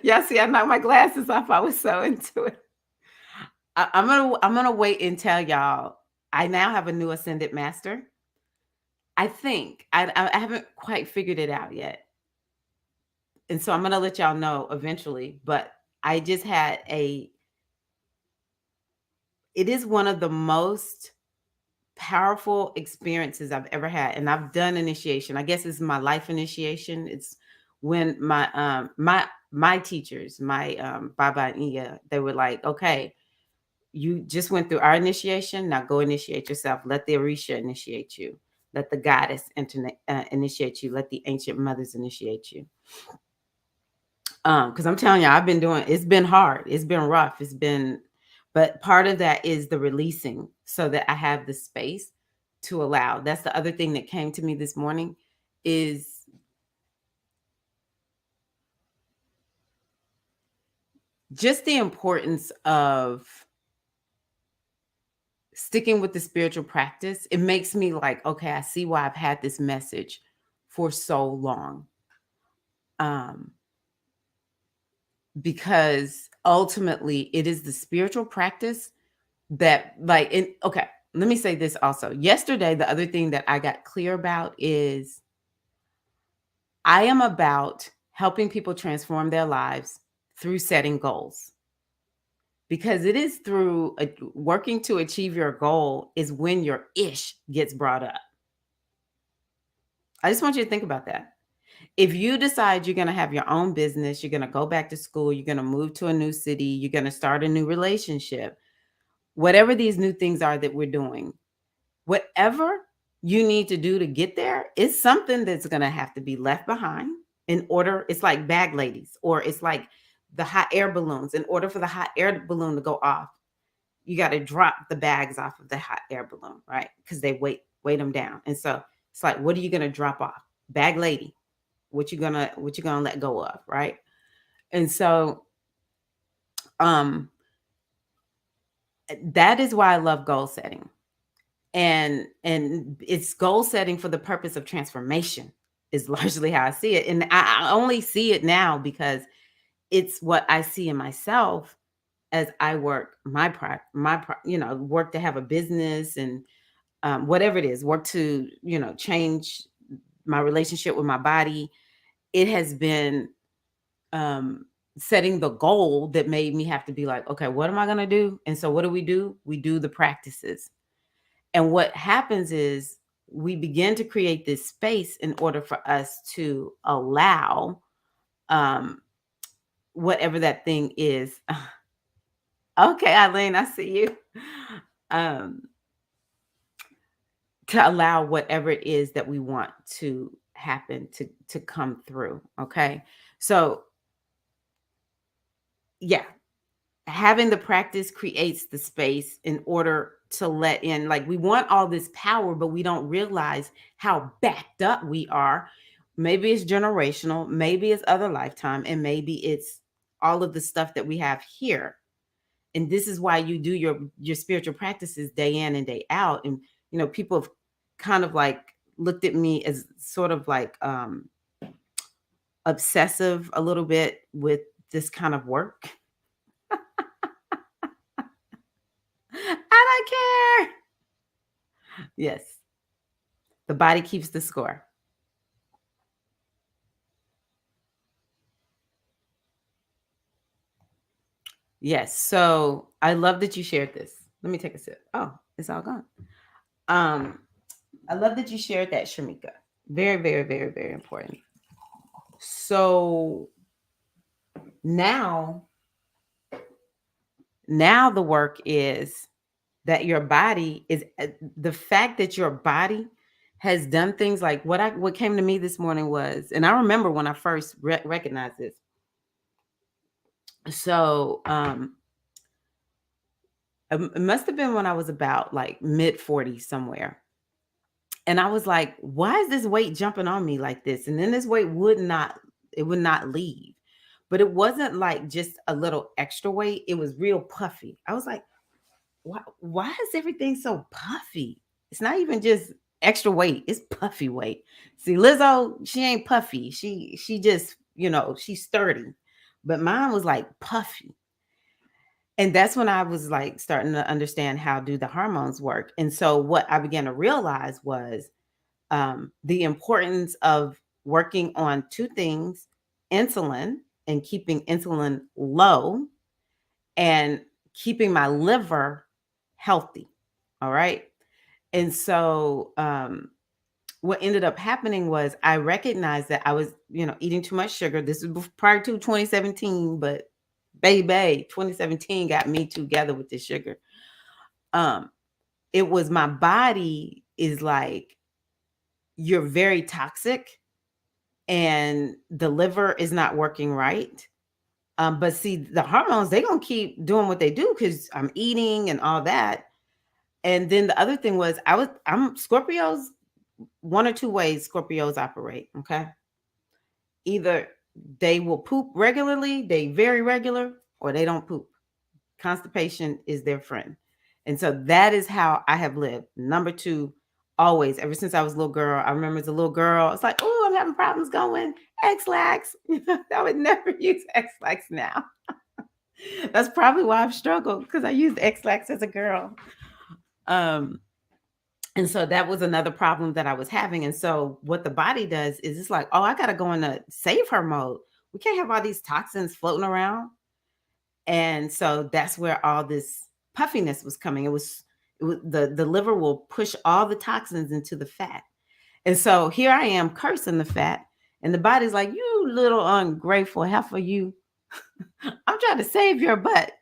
Yeah, see, I knocked my glasses off. I was so into it. I'm gonna wait and tell y'all. I now have a new ascended master. I think I haven't quite figured it out yet, and so I'm gonna let y'all know eventually. But I just had a. It is one of the most powerful experiences I've ever had, and I've done initiation. I guess it's my life initiation. It's when my teachers, my Baba and Iya, they were like, okay, you just went through our initiation. Now go initiate yourself. Let the Orisha initiate you. Let the goddess initiate you. Let the ancient mothers initiate you. Because I'm telling you, I've been doing. It's been hard. It's been rough. It's been, but part of that is the releasing, so that I have the space to allow. That's the other thing that came to me this morning, is just the importance of sticking with the spiritual practice. It makes me like, okay, I see why I've had this message for so long. Um, because ultimately it is the spiritual practice that, like, okay, let me say this also. Yesterday, the other thing that I got clear about is I am about helping people transform their lives through setting goals. Because it is through working to achieve your goal is when your ish gets brought up. I just want you to think about that. If you decide you're going to have your own business, you're going to go back to school, you're going to move to a new city, you're going to start a new relationship, whatever these new things are that we're doing, whatever you need to do to get there is something that's going to have to be left behind in order. It's like bag ladies, or it's like the hot air balloons. In order for the hot air balloon to go off, you got to drop the bags off of the hot air balloon, right? Because they weight them down. And so it's like, what are you going to drop off? Bag lady, what you gonna let go of, right? And so um that is why I love goal setting. And it's goal setting for the purpose of transformation is largely how I see it. And I only see it now because it's what I see in myself as I work work to have a business, and whatever it is, work to change my relationship with my body. It has been um setting the goal that made me have to be like, okay, what am I going to do? And so what do? We do the practices. And what happens is we begin to create this space in order for us to allow um whatever that thing is. Okay, Eileen, I see you. um to allow whatever it is that we want to happen to come through. Okay, so yeah, having the practice creates the space in order to let in, like, we want all this power, but we don't realize how backed up we are. Maybe it's generational, maybe it's other lifetime, and maybe it's all of the stuff that we have here. And this is why you do your spiritual practices day in and day out. And people have kind of like looked at me as sort of like obsessive a little bit with this kind of work. I don't care. Yes, the body keeps the score. Yes. So I love that you shared this. Let me take a sip. Oh, it's all gone. Um, I love that you shared that, Shamika. Very, very, very, very important. So now, now the work is that your body is the fact that your body has done things like what came to me this morning was, and I remember when I first recognized this. So it must have been when I was about like mid 40s somewhere. And I was like, why is this weight jumping on me like this? And then this weight would not leave. But it wasn't like just a little extra weight. It was real puffy. I was like, why is everything so puffy? It's not even just extra weight, it's puffy weight. See, Lizzo, she ain't puffy. She just, she's sturdy. But mine was like puffy. And that's when I was like starting to understand how do the hormones work. And so what I began to realize was the importance of working on two things: insulin and keeping insulin low, and keeping my liver healthy. All right. And so what ended up happening was I recognized that I was, eating too much sugar. This is prior to 2017, but baby, 2017 got me together with the sugar. Um, it was my body is like, you're very toxic and the liver is not working right. But see, the hormones, they gonna keep doing what they do because I'm eating and all that. And then the other thing was I'm Scorpios, one or two ways Scorpios operate. Okay. Either they will poop regularly, they very regular, or they don't poop. Constipation is their friend. And so that is how I have lived. Number two, always, ever since I was a little girl. I remember as a little girl, it's like, oh, I'm having problems going. X-Lax. I would never use X-Lax now. That's probably why I've struggled, because I used X-Lax as a girl. Um, and so that was another problem that I was having. And so what the body does is it's like, oh, I got to go into save her mode. We can't have all these toxins floating around. And so that's where all this puffiness was coming. It was the liver will push all the toxins into the fat. And so here I am cursing the fat. And the body's like, you little ungrateful heifer, you. I'm trying to save your butt.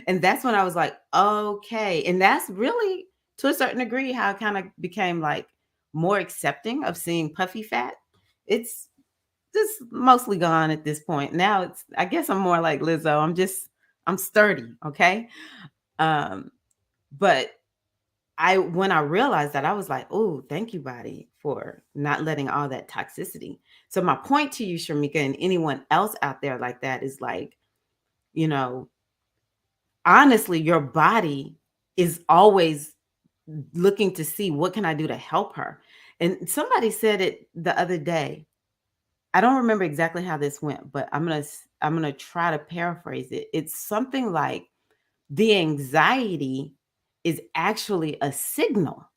And that's when I was like, okay. And that's really, to a certain degree, how I kind of became like more accepting of seeing puffy fat. It's just mostly gone at this point. Now I guess I'm more like Lizzo. I'm sturdy. Okay. Um, but when I realized that, I was like, oh, thank you, body, for not letting all that toxicity. So my point to you, Shamika, and anyone else out there like that is like, you know, honestly, your body is always looking to see what can I do to help her. And somebody said it the other day. I don't remember exactly how this went, but I'm gonna try to paraphrase it. It's something like the anxiety is actually a signal.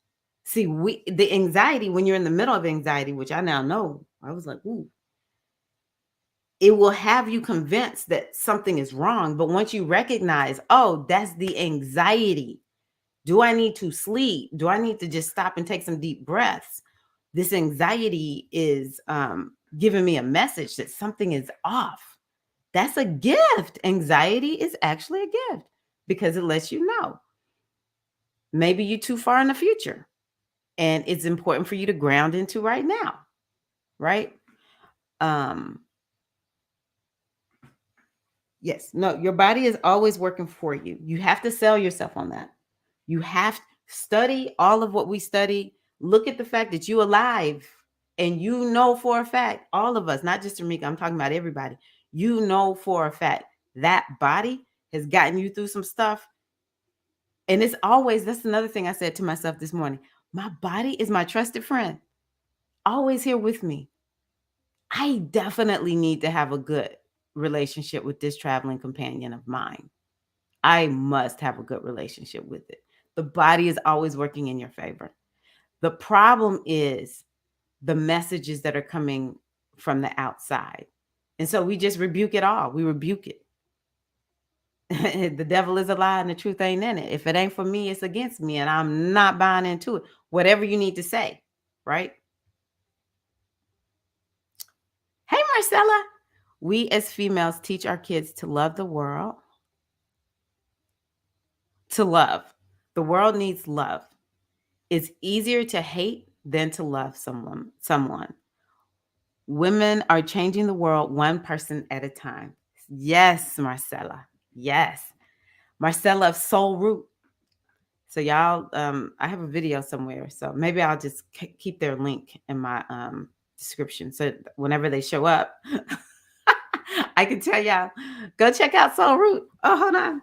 See, the anxiety, when you're in the middle of anxiety, which I now know, I was like, ooh, it will have you convinced that something is wrong. But once you recognize, oh, that's the anxiety. Do I need to sleep? Do I need to just stop and take some deep breaths? This anxiety is giving me a message that something is off. That's a gift. Anxiety is actually a gift because it lets you know maybe you're too far in the future and it's important for you to ground into right now, right? Um, yes, no, your body is always working for you. You have to sell yourself on that. You have to study all of what we study. Look at the fact that you're alive, and you know for a fact, all of us, not just Tamika, I'm talking about everybody. You know for a fact that body has gotten you through some stuff. And it's always, that's another thing I said to myself this morning. My body is my trusted friend, always here with me. I definitely need to have a good relationship with this traveling companion of mine. I must have a good relationship with it. The body is always working in your favor. The problem is the messages that are coming from the outside. And so we just rebuke it all. We rebuke it. The devil is a lie and the truth ain't in it. If it ain't for me, it's against me, and I'm not buying into it. Whatever you need to say, right? Hey, Marcella. We as females teach our kids to love the world, to love. The world needs love. It's easier to hate than to love someone. Women are changing the world one person at a time. Yes, Marcella. Yes. Marcella of Soul Root. So y'all, I have a video somewhere. So maybe I'll just keep their link in my description. So whenever they show up, I can tell y'all, go check out Soul Root. Oh, hold on.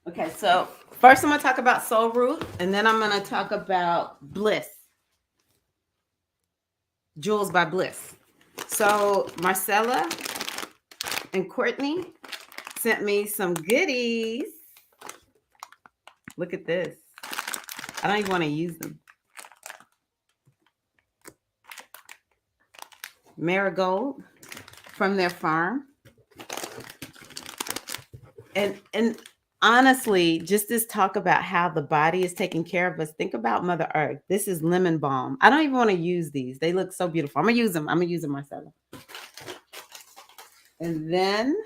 Okay, so first I'm going to talk about Soul Root, and then I'm going to talk about Bliss. Jewels by Bliss. So Marcella and Courtney sent me some goodies. Look at this. I don't even want to use them. Marigold from their farm. And honestly, just this talk about how the body is taking care of us. Think about Mother Earth. This is lemon balm. I don't even want to use these. They look so beautiful. I'm gonna use them. I'm gonna use them myself. And then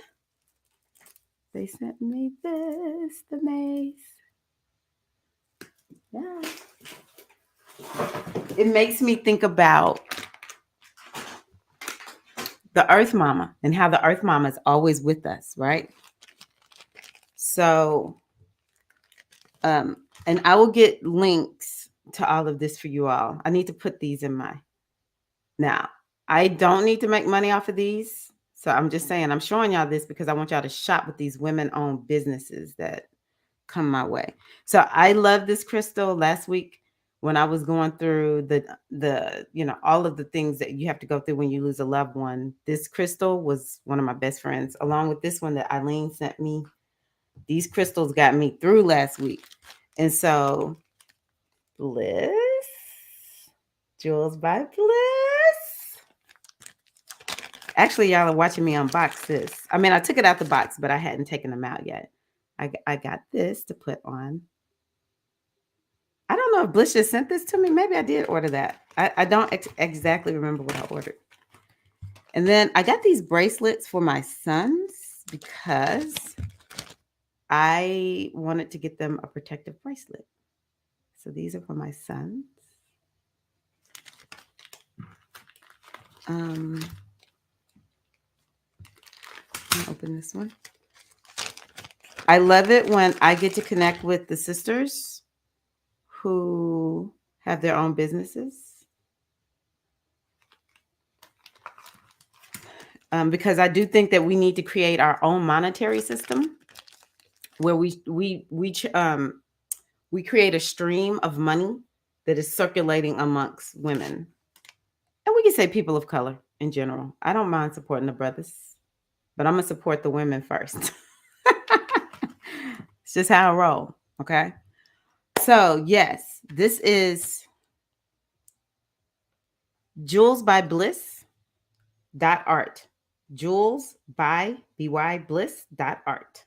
they sent me this, the mace. Yeah. It makes me think about the Earth Mama and how the Earth Mama is always with us, right? So, and I will get links to all of this for you all. I need to put these in my. Now, I don't need to make money off of these. So I'm just saying, I'm showing y'all this because I want y'all to shop with these women-owned businesses that come my way. So I love this crystal. Last week when I was going through the all of the things that you have to go through when you lose a loved one, this crystal was one of my best friends, along with this one that Eileen sent me. These crystals got me through last week. And so Bliss, Jewels by Bliss. Actually, y'all are watching me unbox this. I mean, I took it out the box, but I hadn't taken them out yet. I got this to put on. I don't know if Bliss just sent this to me. Maybe I did order that. I don't exactly remember what I ordered. And then I got these bracelets for my sons because I wanted to get them a protective bracelet. So these are for my sons. Open this one. I love it when I get to connect with the sisters who have their own businesses. Because I do think that we need to create our own monetary system where we create a stream of money that is circulating amongst women. And we can say people of color in general. I don't mind supporting the brothers, but I'm going to support the women first. It's just how I roll. Okay. So, yes, this is Jewels by Bliss .art. Jewels by BY Bliss .art.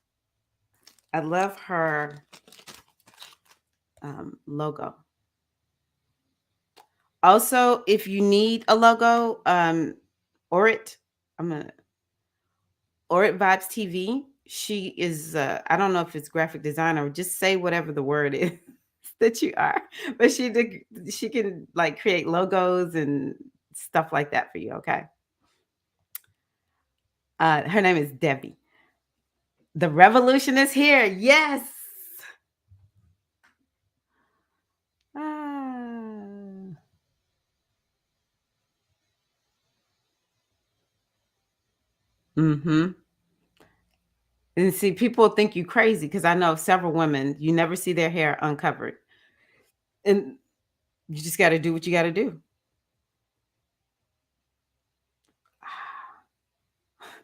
I love her logo. Also, if you need a logo, Orit Vibes TV. She is, I don't know if it's graphic designer, just say whatever the word is that you are, but she can like create logos and stuff like that for you. Okay. Her name is Debbie. The revolution is here. Yes. Mm-hmm. And see, people think you crazy because I know several women, you never see their hair uncovered. And you just got to do what you got to do.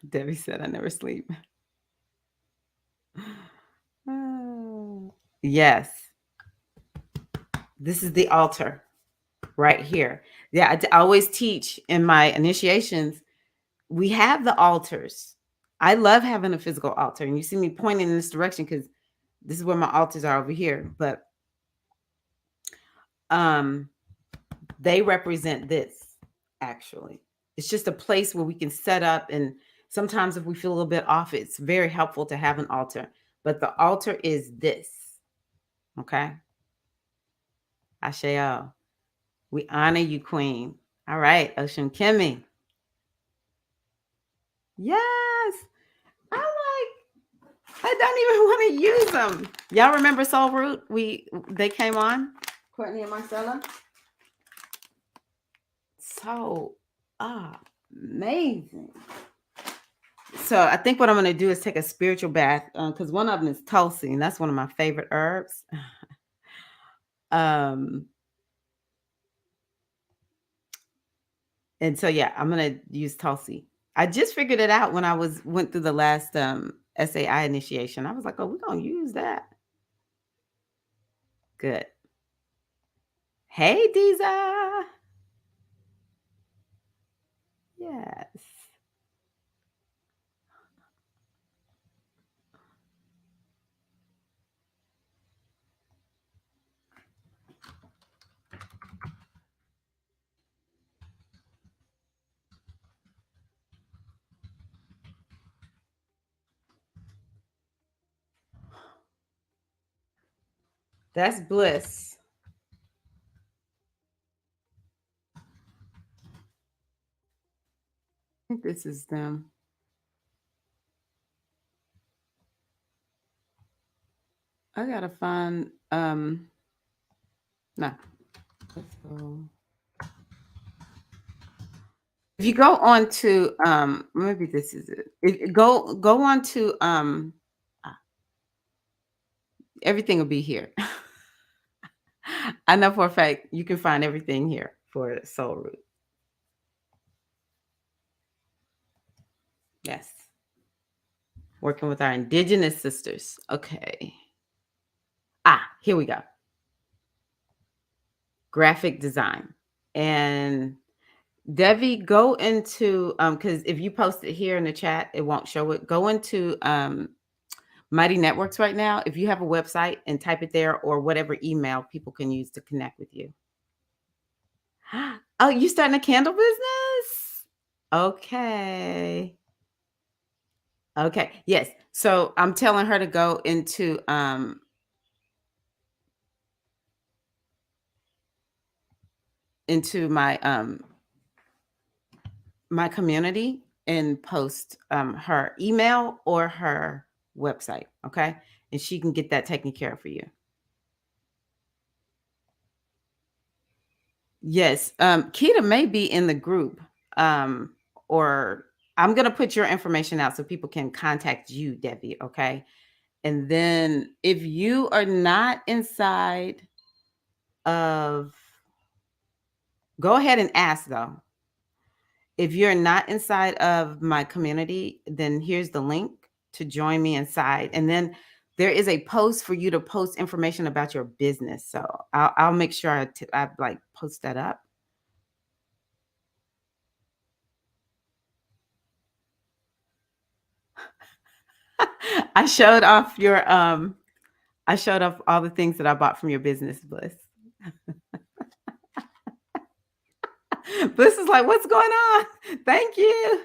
Debbie said, I never sleep. Yes. This is the altar right here. Yeah, I always teach in my initiations, we have the altars. I love having a physical altar. And you see me pointing in this direction because this is where my altars are over here. But they represent this, actually. It's just a place where we can set up. And sometimes if we feel a little bit off, it's very helpful to have an altar. But the altar is this. Okay. Asheo. We honor you, Queen. All right, Ocean Kimmy. Yes. I don't even want to use them. Y'all remember Soul Root? They came on, Courtney and Marcella. So amazing. So I think what I'm going to do is take a spiritual bath because one of them is Tulsi, and that's one of my favorite herbs. And so yeah, I'm going to use Tulsi. I just figured it out when I went through the last SAI initiation. I was like, oh, we're going to use that. Good. Hey, Diza. Yes. That's bliss. I think this is them. I gotta find no. Let's go. If you go on to maybe this is it. Go on to everything will be here. I know for a fact you can find everything here for Soul Root. Yes. Working with our indigenous sisters. Okay. Here we go. Graphic design. And Debbie, go into because if you post it here in the chat, it won't show it. Go into Mighty Networks right now. If you have a website and type it there or whatever email people can use to connect with you. Oh, you starting a candle business? Okay. Okay. Yes. So I'm telling her to go into my community and post her email or her website. Okay. And she can get that taken care of for you. Yes. Keita may be in the group. Or I'm going to put your information out so people can contact you, Debbie. Okay. And then if you are not inside of, go ahead and ask though. If you're not inside of my community, then here's the link to join me inside. And then there is a post for you to post information about your business. So I'll make sure I like post that up. I showed off all the things that I bought from your business, Bliss. Bliss is like, what's going on? Thank you.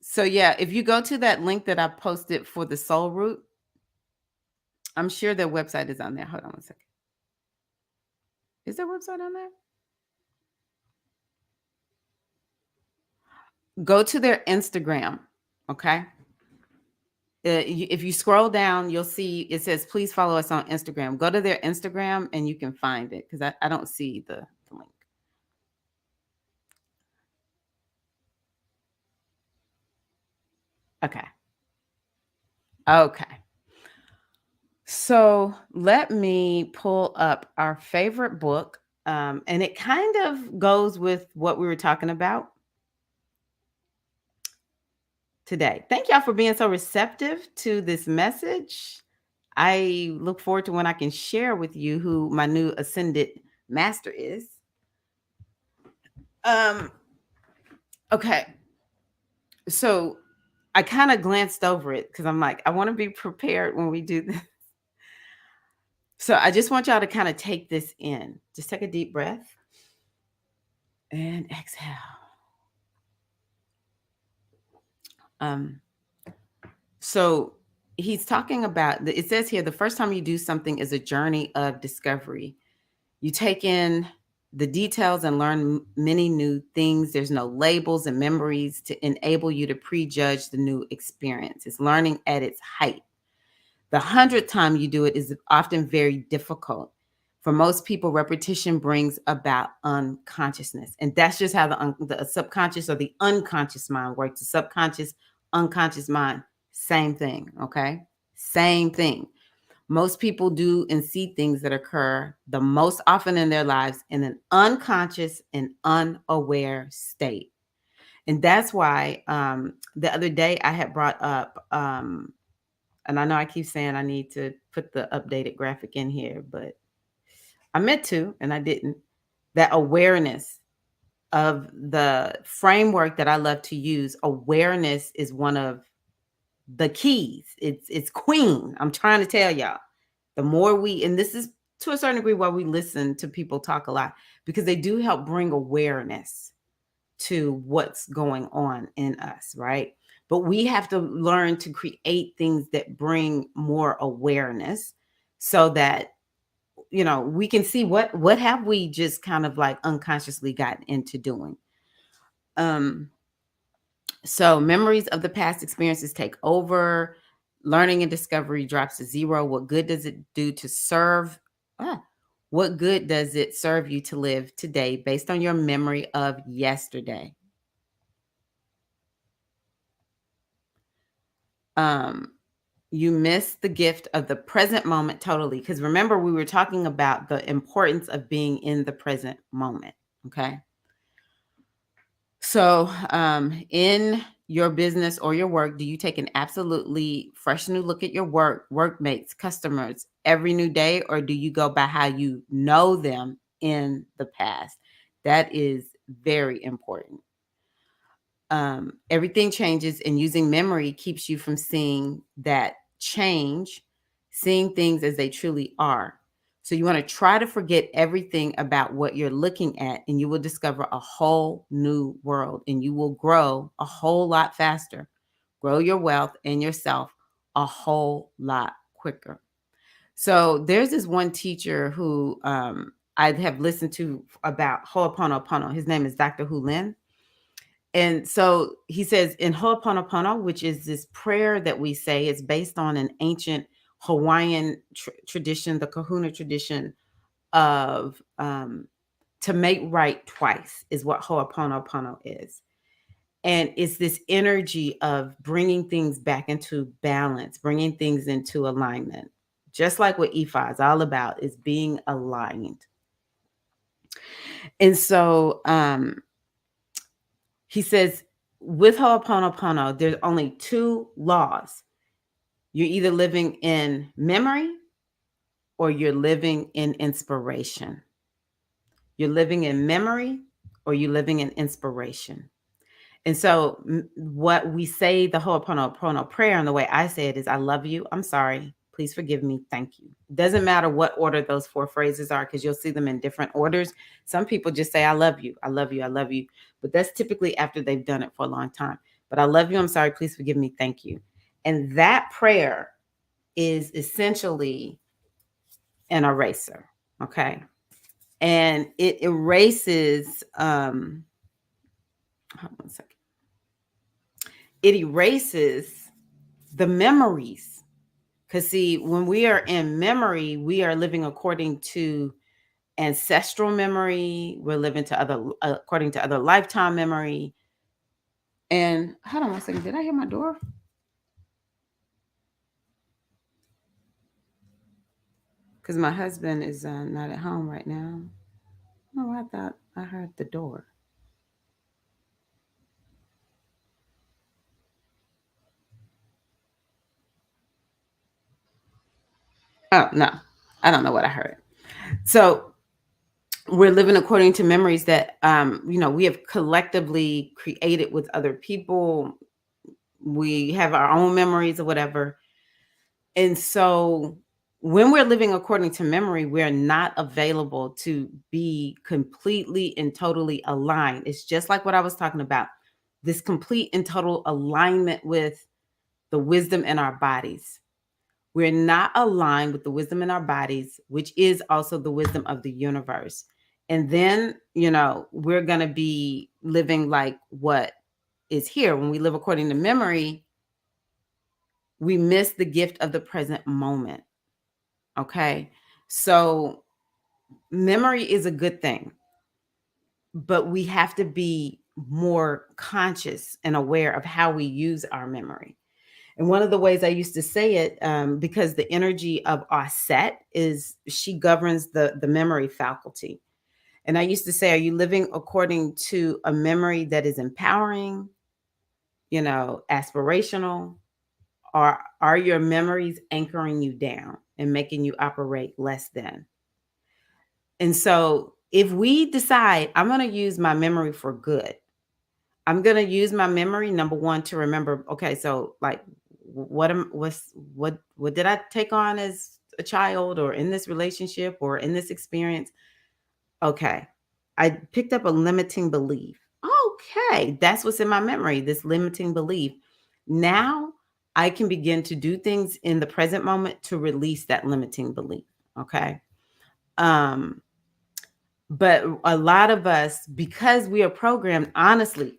So yeah, if you go to that link that I posted for the Soul Root, I'm sure their website is on there. Hold on one second. Is their website on there? Go to their Instagram, okay? If you scroll down, you'll see it says, please follow us on Instagram. Go to their Instagram and you can find it because I don't see the link. Okay. Okay. So let me pull up our favorite book. And it kind of goes with what we were talking about today. Thank y'all for being so receptive to this message. I look forward to when I can share with you who my new ascended master is. Um, okay. So I kind of glanced over it because I'm like, I want to be prepared when we do this. So I just want y'all to kind of take this in. Just take a deep breath and exhale. Um, so he's talking about it says here the first time you do something is a journey of discovery. You take in the details and learn many new things. There's no labels and memories to enable you to prejudge the new experience. It's learning at its height. The 100th time you do it is often very difficult. For most people, repetition brings about unconsciousness. And that's just how the subconscious or the unconscious mind works. The subconscious, unconscious mind, same thing. Okay. Same thing. Most people do and see things that occur the most often in their lives in an unconscious and unaware state. And that's why the other day I had brought up, and I know I keep saying I need to put the updated graphic in here, but I meant to and I didn't. That awareness of the framework that I love to use, awareness is one of the keys. It's queen. I'm trying to tell y'all. The more we, and this is to a certain degree why we listen to people talk a lot, because they do help bring awareness to what's going on in us, right? But we have to learn to create things that bring more awareness so that we can see what have we just kind of like unconsciously gotten into doing. Um so memories of the past experiences take over. Learning and discovery drops to zero. What good does it do to serve? What good does it serve you to live today based on your memory of yesterday? Um, you miss the gift of the present moment totally. Because remember, we were talking about the importance of being in the present moment. Okay. So, in your business or your work, do you take an absolutely fresh new look at your workmates, customers every new day, or do you go by how you know them in the past? That is very important. Everything changes, and using memory keeps you from seeing that change, seeing things as they truly are. So you want to try to forget everything about what you're looking at, and you will discover a whole new world, and you will grow a whole lot faster, grow your wealth and yourself a whole lot quicker. So there's this one teacher who I have listened to about Ho'oponopono. His name is Dr. Hu Lin. And so he says in Ho'oponopono, which is this prayer that we say, it's based on an ancient Hawaiian tradition, the Kahuna tradition of to make right twice is what Ho'oponopono is. And it's this energy of bringing things back into balance, bringing things into alignment. Just like what Ifa is all about, is being aligned. And so he says, with Ho'oponopono, there's only two laws. You're either living in memory or you're living in inspiration. You're living in memory or you're living in inspiration. And so, what we say, the Ho'oponopono prayer, and the way I say it is, I love you. I'm sorry. Please forgive me. Thank you. Doesn't matter what order those four phrases are, because you'll see them in different orders. Some people just say, I love you. I love you. I love you. But that's typically after they've done it for a long time. But I love you. I'm sorry. Please forgive me. Thank you. And that prayer is essentially an eraser. Okay. And it erases, hold on a second. It erases the memories. Because, see, when we are in memory, we are living according to ancestral memory. We're living to according to other lifetime memory. And hold on one second. Did I hear my door? because my husband is not at home right now. Oh, I thought I heard the door. Oh, no, I don't know what I heard. So we're living according to memories that, we have collectively created with other people. We have our own memories or whatever. And so when we're living according to memory, we're not available to be completely and totally aligned. It's just like what I was talking about, this complete and total alignment with the wisdom in our bodies. We're not aligned with the wisdom in our bodies, which is also the wisdom of the universe. And then, we're going to be living like what is here. When we live according to memory, we miss the gift of the present moment. Okay. So memory is a good thing, but we have to be more conscious and aware of how we use our memory. And one of the ways I used to say it, because the energy of Aset is she governs the memory faculty. And I used to say, are you living according to a memory that is empowering, aspirational, or are your memories anchoring you down and making you operate less than? And so if we decide I'm going to use my memory for good, I'm going to use my memory, number one, to remember, okay, so like what did I take on as a child or in this relationship or in this experience? Okay. I picked up a limiting belief. Okay, that's what's in my memory, this limiting belief. Now I can begin to do things in the present moment to release that limiting belief. Okay. Um but a lot of us, because we are programmed, honestly,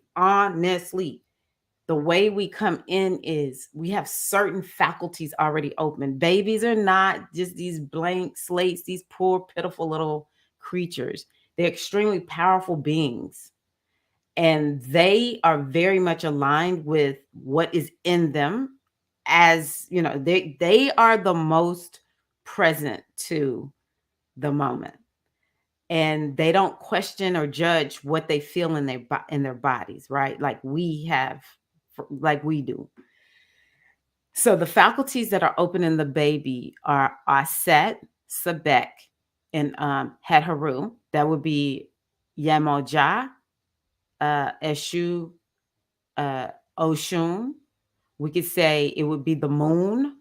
the way we come in is we have certain faculties already open. Babies are not just these blank slates, these poor, pitiful little creatures. They're extremely powerful beings. And they are very much aligned with what is in them. As they are the most present to the moment, and they don't question or judge what they feel in their bodies, right? Like we do. So the faculties that are open in the baby are Aset, Sebek, and Het Haru. That would be Yemoja, Eshu, uh, Oshun. We could say it would be the moon.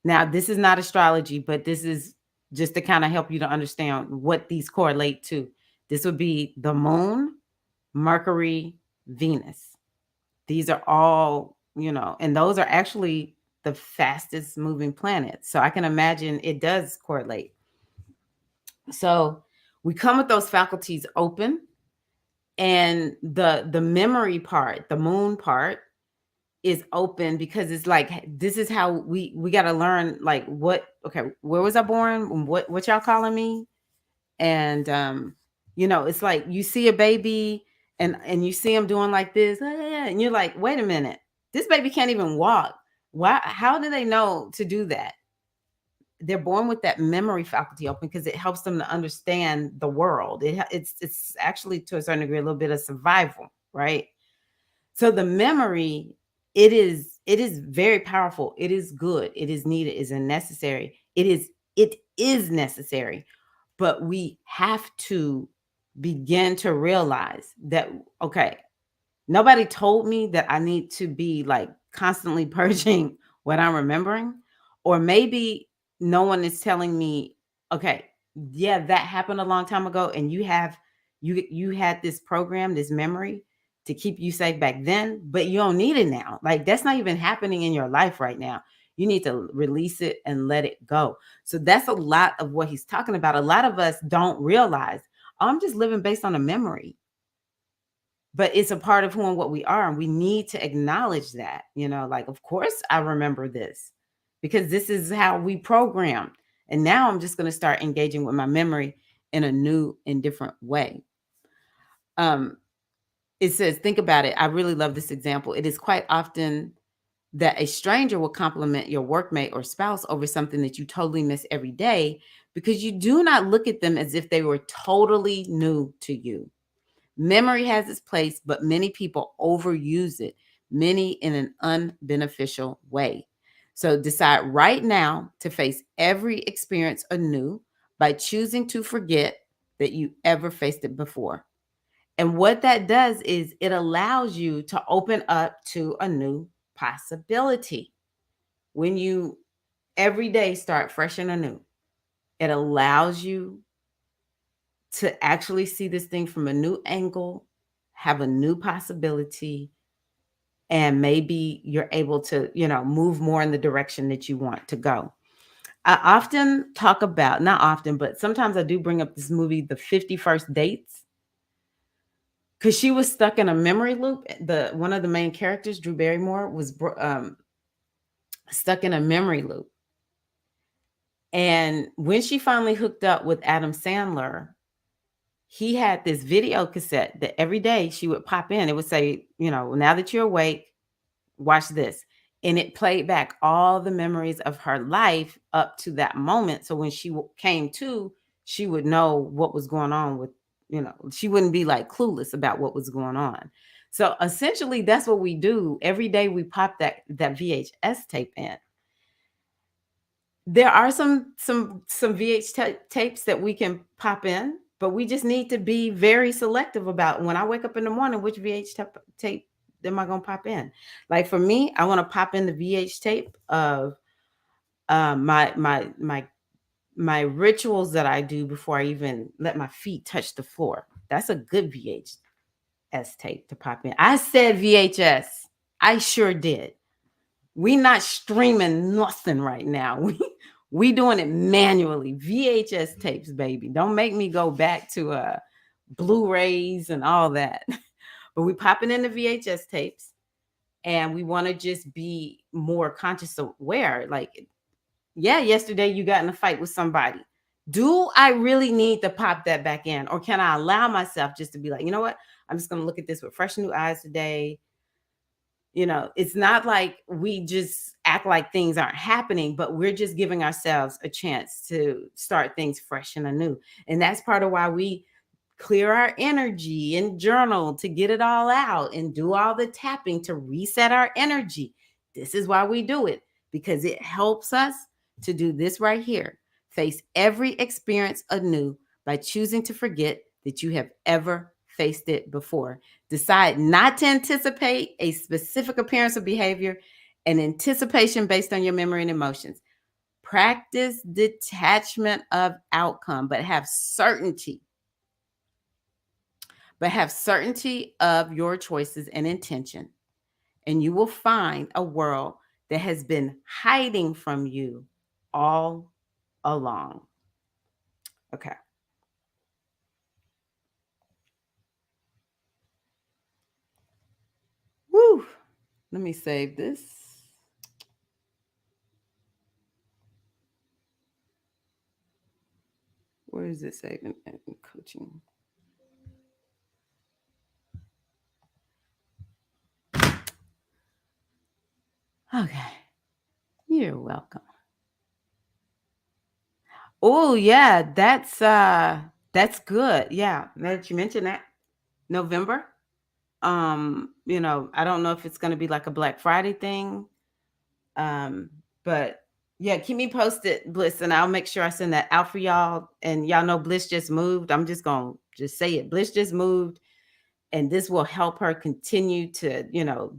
Now, this is not astrology, but this is just to kind of help you to understand what these correlate to. This would be the moon, Mercury, Venus. These are all, and those are actually the fastest moving planets. So I can imagine it does correlate. So we come with those faculties open, and the memory part, the moon part, is open because it's like this is how we got to learn, like, where was I born, what y'all calling me? And it's like you see a baby, and you see them doing like this, and you're like, wait a minute, this baby can't even walk. Why? How do they know to do that? They're born with that memory faculty open because it helps them to understand the world. It's actually, to a certain degree, a little bit of survival, right? So the memory, it is very powerful. It is good. It is needed. It is necessary. It is necessary. But we have to begin to realize that, okay, nobody told me that I need to be like constantly purging what I'm remembering. Or maybe no one is telling me, okay, yeah, that happened a long time ago, and you had this program, this memory to keep you safe back then, but you don't need it now. Like, that's not even happening in your life right now. You need to release it and let it go. So that's a lot of what he's talking about. A lot of us don't realize, oh, I'm just living based on a memory, but it's a part of who and what we are. And we need to acknowledge that, like, of course I remember this because this is how we programmed. And now I'm just going to start engaging with my memory in a new and different way. Um, it says, think about it. I really love this example. It is quite often that a stranger will compliment your workmate or spouse over something that you totally miss every day because you do not look at them as if they were totally new to you. Memory has its place, but many people overuse it, many in an unbeneficial way. So decide right now to face every experience anew by choosing to forget that you ever faced it before. And what that does is it allows you to open up to a new possibility. When you every day start fresh and anew, it allows you to actually see this thing from a new angle, have a new possibility, and maybe you're able to, move more in the direction that you want to go. I often talk about, not often, but sometimes I do bring up this movie, The 51st Dates, because she was stuck in a memory loop. The one of the main characters, Drew Barrymore, was stuck in a memory loop. And when she finally hooked up with Adam Sandler, he had this video cassette that every day she would pop in. It would say, now that you're awake, watch this. And it played back all the memories of her life up to that moment. So when she came to, she would know what was going on with, she wouldn't be like clueless about what was going on. So essentially that's what we do. Every day we pop that VHS tape in. There are some tapes that we can pop in, but we just need to be very selective about when I wake up in the morning, which tape am I gonna pop in? Like for me, I want to pop in the VH tape of my rituals that I do before I even let my feet touch the floor. That's a good VHS tape to pop in. I said VHS. I sure did. We not streaming nothing right now. We doing it manually. VHS tapes, baby. Don't make me go back to Blu-rays and all that. But we popping in the VHS tapes, and we want to just be more conscious aware. Like, yeah, yesterday you got in a fight with somebody. Do I really need to pop that back in, or can I allow myself just to be like, you know what? I'm just going to look at this with fresh new eyes today. It's not like we just act like things aren't happening, but we're just giving ourselves a chance to start things fresh and anew. And that's part of why we clear our energy and journal to get it all out and do all the tapping to reset our energy. This is why we do it, because it helps us to do this right here. Face every experience anew by choosing to forget that you have ever faced it before. Decide not to anticipate a specific appearance or behavior, and anticipation based on your memory and emotions. Practice detachment of outcome, but have certainty. Of your choices and intention. And you will find a world that has been hiding from you all along. Okay. Woo. Let me save this. Where is it saving in coaching? Okay. You're welcome. Oh yeah, that's good. Yeah, now that you mentioned that. November. I don't know if it's gonna be like a Black Friday thing. But yeah, keep me posted, Bliss, and I'll make sure I send that out for y'all. And y'all know Bliss just moved. I'm just gonna just say it. Bliss just moved, and this will help her continue to,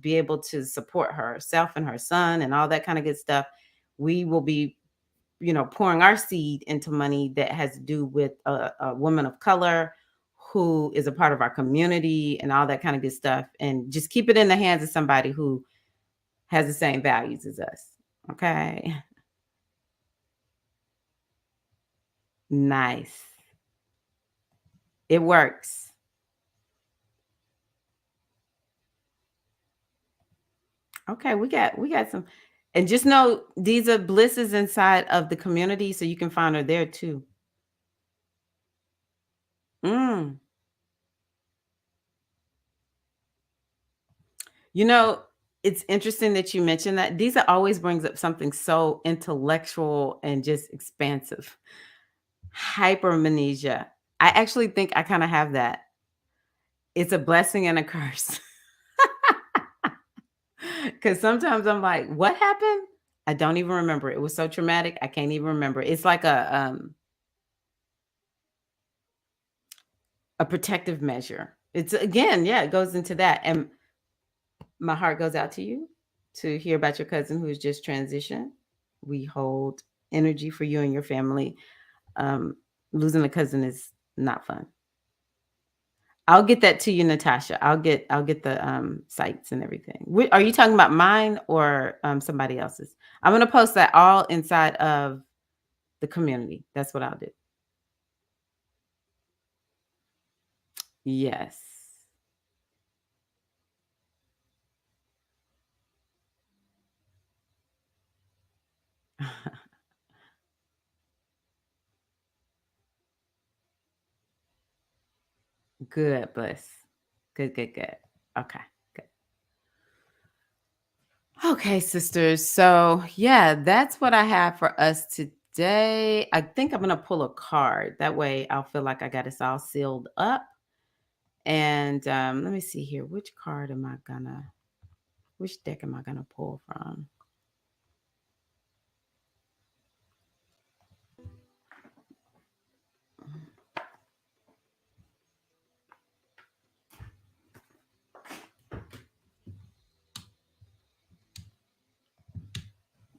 be able to support herself and her son and all that kind of good stuff. We will be, pouring our seed into money that has to do with a woman of color who is a part of our community and all that kind of good stuff. And just keep it in the hands of somebody who has the same values as us. Okay. Nice. It works. Okay, we got some, and just know these are blisses inside of the community, so you can find her there too. Mm. You know, it's interesting that you mentioned that. These always brings up something so intellectual and just expansive. Hypermnesia. I actually think I kind of have that. It's a blessing and a curse. Because sometimes I'm like, what happened? I don't even remember. It was so traumatic. I can't even remember. It's like a protective measure. It's again, yeah, it goes into that. And my heart goes out to you to hear about your cousin who's just transitioned. We hold energy for you and your family. Um, Losing a cousin is not fun. I'll get that to you, Natasha. I'll get the sites and everything. Are you talking about mine or somebody else's? I'm gonna post that all inside of the community. That's what I'll do. Yes. Good, bless. Good, good, good. Okay, good. Okay, sisters. So, yeah, that's what I have for us today. I think I'm going to pull a card. That way I'll feel like I got us all sealed up. And let me see here. Which deck am I going to pull from?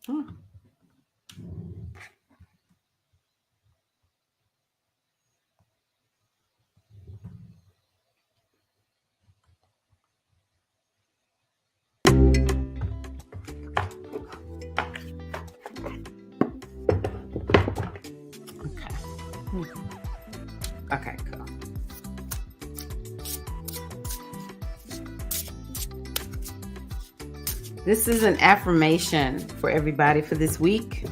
Oh. Okay. Okay, cool. This is an affirmation for everybody for this week.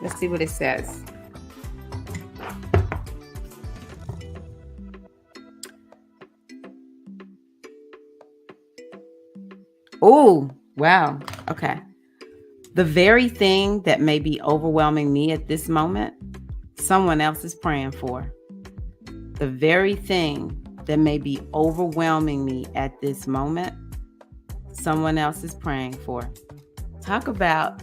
Let's see what it says. Oh, wow. Okay. The very thing that may be overwhelming me at this moment, someone else is praying for. The very thing that may be overwhelming me at this moment, someone else is praying for. Talk about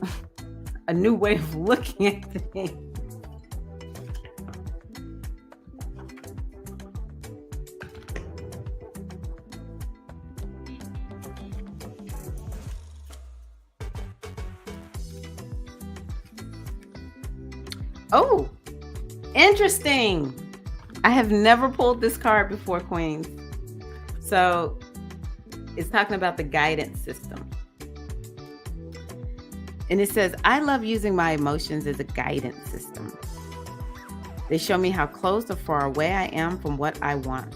a new way of looking at things. Oh, interesting. I have never pulled this card before, Queens. So it's talking about the guidance system. And it says, I love using my emotions as a guidance system. They show me how close or far away I am from what I want.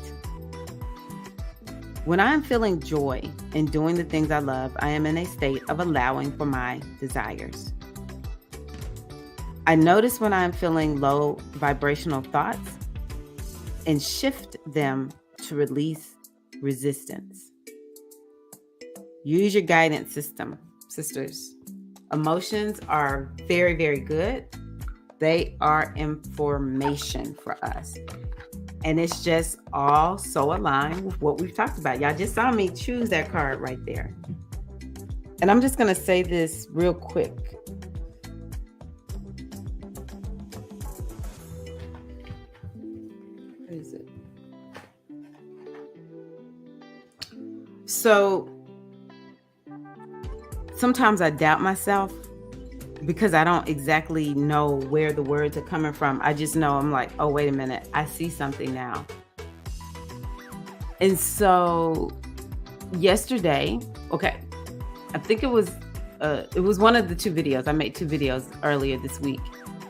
When I am feeling joy in doing the things I love, I am in a state of allowing for my desires. I notice when I am feeling low vibrational thoughts and shift them to release resistance. Use your guidance system, sisters. Emotions are very, very good. They are information for us. And it's just all so aligned with what we've talked about. Y'all just saw me choose that card right there. And I'm just going to say this real quick. What is it? So sometimes I doubt myself because I don't exactly know where the words are coming from. I just know I'm like, oh, wait a minute. I see something now. And so yesterday, okay, I think it was one of the two videos. I made two videos earlier this week.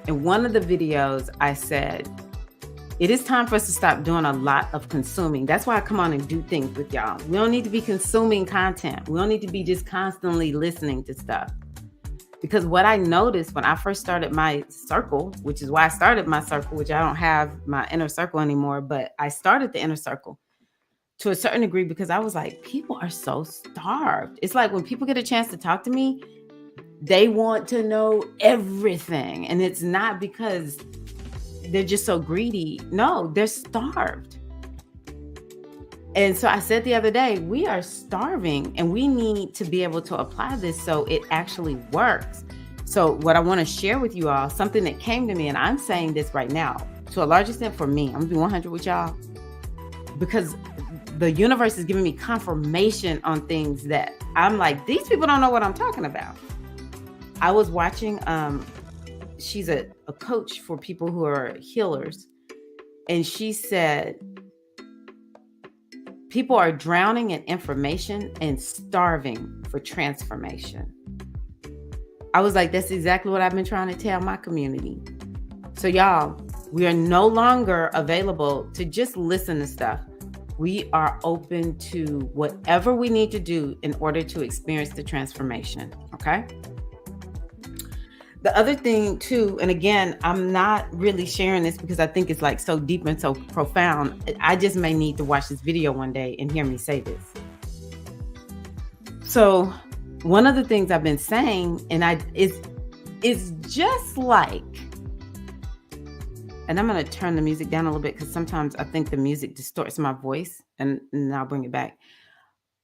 In one of the videos, I said, it is time for us to stop doing a lot of consuming. That's why I come on and do things with y'all. We don't need to be consuming content. We don't need to be just constantly listening to stuff. Because what I noticed when I first started my circle, which is why I started my circle, which I don't have my inner circle anymore, but I started the inner circle to a certain degree because I was like, people are so starved. It's like when people get a chance to talk to me, They want to know everything. And it's not because they're just so greedy. No, they're starved. And so I said the other day, we are starving and we need to be able to apply this so it actually works. So, what I want to share with you all, something that came to me, and I'm saying this right now to a large extent for me, I'm gonna be 100 with y'all because the universe is giving me confirmation on things that I'm like, these people don't know what I'm talking about. I was watching, she's a coach for people who are healers, and she said, people are drowning in information and starving for transformation. I was like, that's exactly what I've been trying to tell my community. So, y'all, we are no longer available to just listen to stuff. We are open to whatever we need to do in order to experience the transformation. Okay. The other thing too, and again, I'm not really sharing this because I think it's like so deep and so profound. I just may need to watch this video one day and hear me say this. So one of the things I've been saying, and it's just like, and I'm going to turn the music down a little bit because sometimes I think the music distorts my voice, and I'll bring it back.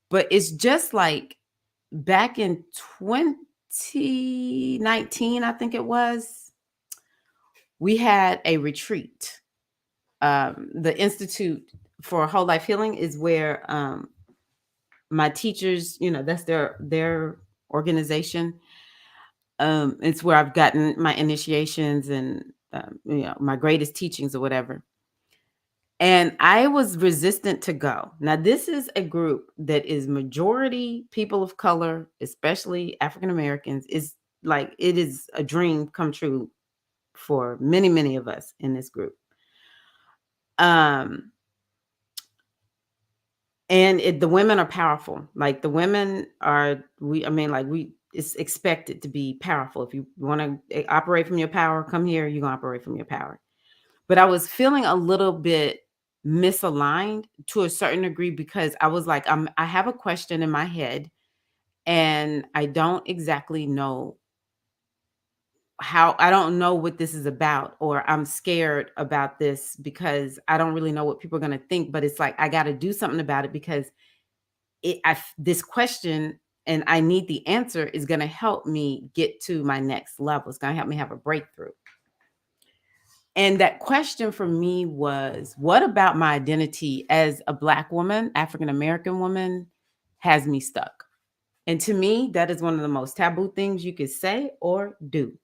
But it's just like back in 2019, I think it was, we had a retreat. The Institute for Whole Life Healing is where my teachers, that's their organization. It's where I've gotten my initiations and my greatest teachings or whatever. And I was resistant to go. Now, this is a group that is majority people of color, especially African Americans. Is like, it is a dream come true for many, many of us in this group. And the women are powerful. Like the women are, it's expected to be powerful. If you want to operate from your power, come here, you're going to operate from your power. But I was feeling a little bit misaligned to a certain degree because I was like, I have a question in my head and I don't exactly know I don't know what this is about, or I'm scared about this because I don't really know what people are going to think. But it's like, I got to do something about it because this question, and I need the answer, is going to help me get to my next level. It's going to help me have a breakthrough. And that question for me was, what about my identity as a Black woman, African American woman, has me stuck? And to me, that is one of the most taboo things you could say or do.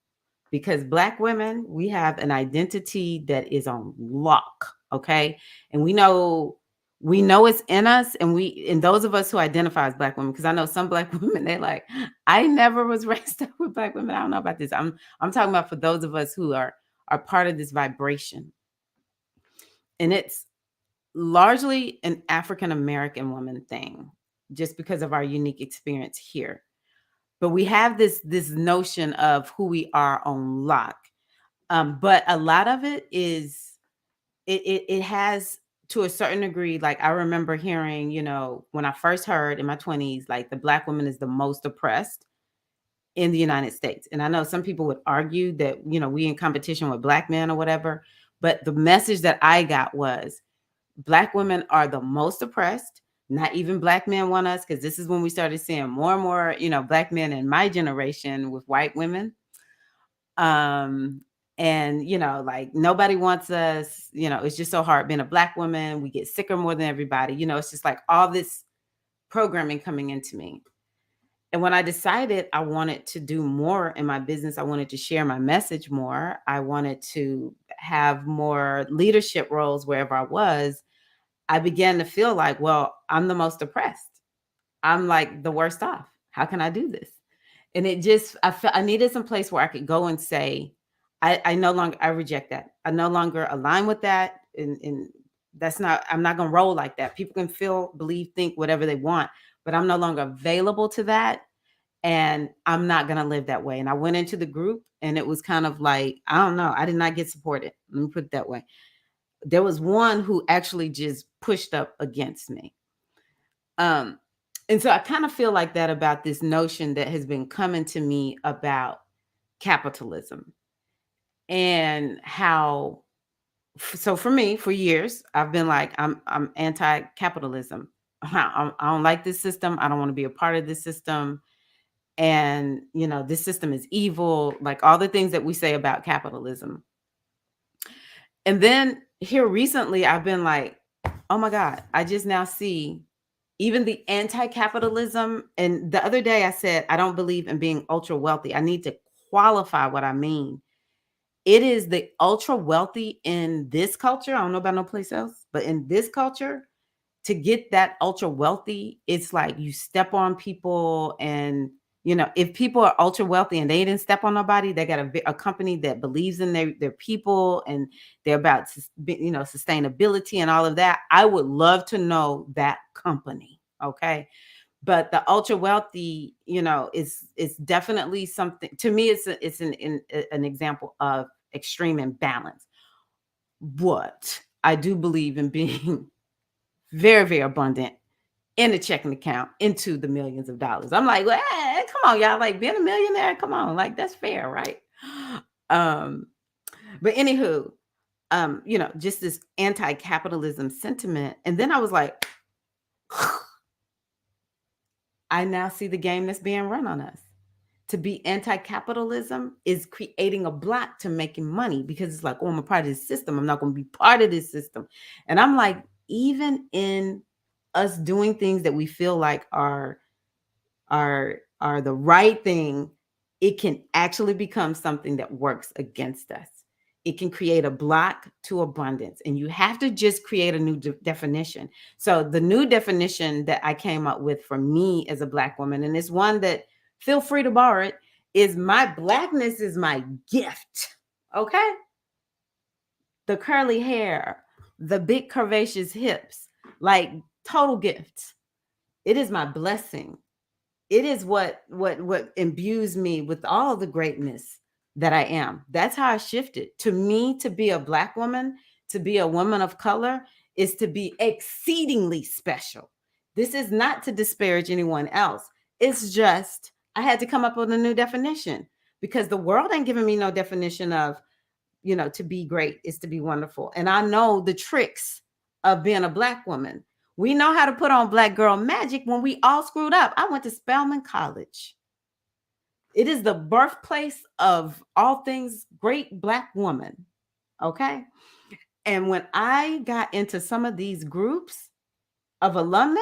Because Black women, we have an identity that is on lock, okay? And we know it's in us, and those of us who identify as Black women, because I know some Black women, they're like, I never was raised up with Black women. I don't know about this. I'm talking about for those of us who are part of this vibration. And it's largely an African American woman thing, just because of our unique experience here. But we have this notion of who we are on lock. But a lot of it is, it has, to a certain degree, like I remember hearing, when I first heard in my 20s, like the Black woman is the most oppressed in the United States. And I know some people would argue that, we in competition with Black men or whatever. But the message that I got was Black women are the most oppressed. Not even Black men want us, because this is when we started seeing more and more, Black men in my generation with white women. And, like nobody wants us, it's just so hard being a Black woman. We get sicker more than everybody. It's just like all this programming coming into me. And when I decided I wanted to do more in my business, I wanted to share my message more. I wanted to have more leadership roles wherever I was. I began to feel like, well, I'm the most oppressed. I'm like the worst off. How can I do this? And it just, I felt I needed some place where I could go and say, I no longer, I reject that. I no longer align with that. And that's not, I'm not going to roll like that. People can feel, believe, think whatever they want, but I'm no longer available to that. And I'm not going to live that way. And I went into the group and it was kind of like, I don't know. I did not get supported. Let me put it that way. There was one who actually just pushed up against me. And so I kind of feel like that about this notion that has been coming to me about capitalism and how so for me for years I've been like I'm anti-capitalism. I don't like this system. I don't want to be a part of this system. And this system is evil, like all the things that we say about capitalism. And then here recently I've been like, oh my God, I just now see even the anti-capitalism. And the other day I said, I don't believe in being ultra wealthy. I need to qualify what I mean. It is the ultra wealthy in this culture. I don't know about no place else, but in this culture, to get that ultra wealthy, it's like you step on people. And if people are ultra wealthy and they didn't step on nobody, they got a company that believes in their people, and they're about sustainability and all of that. I would love to know that company. Okay. But the ultra wealthy, is definitely something to me. It's an example of extreme imbalance. What I do believe in being very, very abundant in a checking account into the millions of dollars. I'm like, well, come on, y'all, like being a millionaire, come on, like that's fair, right? Um, but anywho, just this anti-capitalism sentiment. And then I was like, I now see the game that's being run on us. To be anti-capitalism is creating a block to making money, because it's like, oh, I'm a part of this system. I'm not going to be part of this system. And I'm like, even in us doing things that we feel like are the right thing, it can actually become something that works against us. It can create a block to abundance, and you have to just create a new definition. So the new definition that I came up with for me as a Black woman, and it's one that, feel free to borrow it, is my Blackness is my gift. Okay. The curly hair, the big curvaceous hips, like total gifts. It is my blessing. It is what imbues me with all the greatness that I am. That's how I shifted. To me, to be a Black woman, to be a woman of color, is to be exceedingly special. This is not to disparage anyone else. It's just I had to come up with a new definition, because the world ain't giving me no definition of, to be great is to be wonderful. And I know the tricks of being a Black woman. We know how to put on Black girl magic when we all screwed up. I went to Spelman College. It is the birthplace of all things great Black woman. Okay. And when I got into some of these groups of alumni,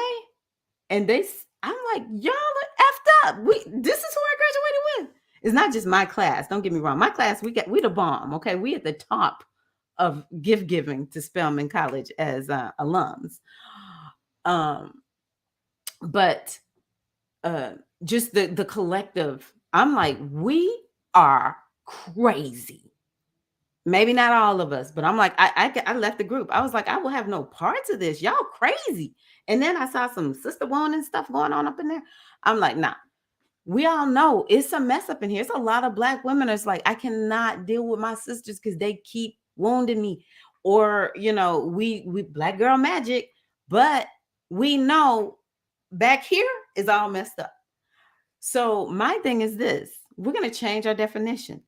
and I'm like, y'all are effed up. This is who I graduated with. It's not just my class. Don't get me wrong. My class, we the bomb. Okay. We at the top of gift giving to Spelman College as alums. But just the collective, I'm like, we are crazy. Maybe not all of us, but I'm like, I left the group. I was like, I will have no parts of this. Y'all crazy. And then I saw some sister wounding stuff going on up in there. I'm like, nah. We all know it's a mess up in here. It's a lot of Black women. It's like, I cannot deal with my sisters because they keep wounding me. Or, we Black girl magic, but we know back here is all messed up. So my thing is this: we're going to change our definition.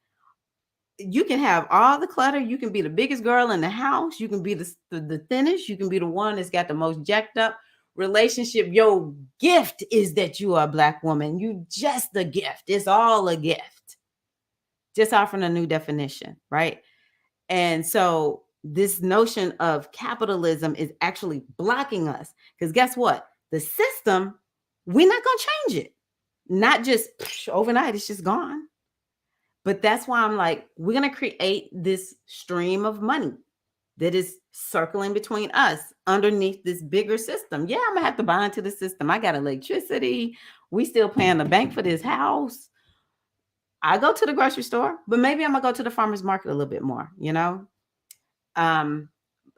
You can have all the clutter. You can be the biggest girl in the house. You can be the thinnest. You can be the one that's got the most jacked up relationship. Your gift is that you are a Black woman. You just a gift. It's all a gift. Just offering a new definition, right? And so this notion of capitalism is actually blocking us, because guess what? The system, we're not going to change it. Not just overnight, it's just gone. But that's why I'm like, we're going to create this stream of money that is circling between us underneath this bigger system. Yeah, I'm going to have to buy into the system. I got electricity. We still paying the bank for this house. I go to the grocery store, but maybe I'm going to go to the farmer's market a little bit more,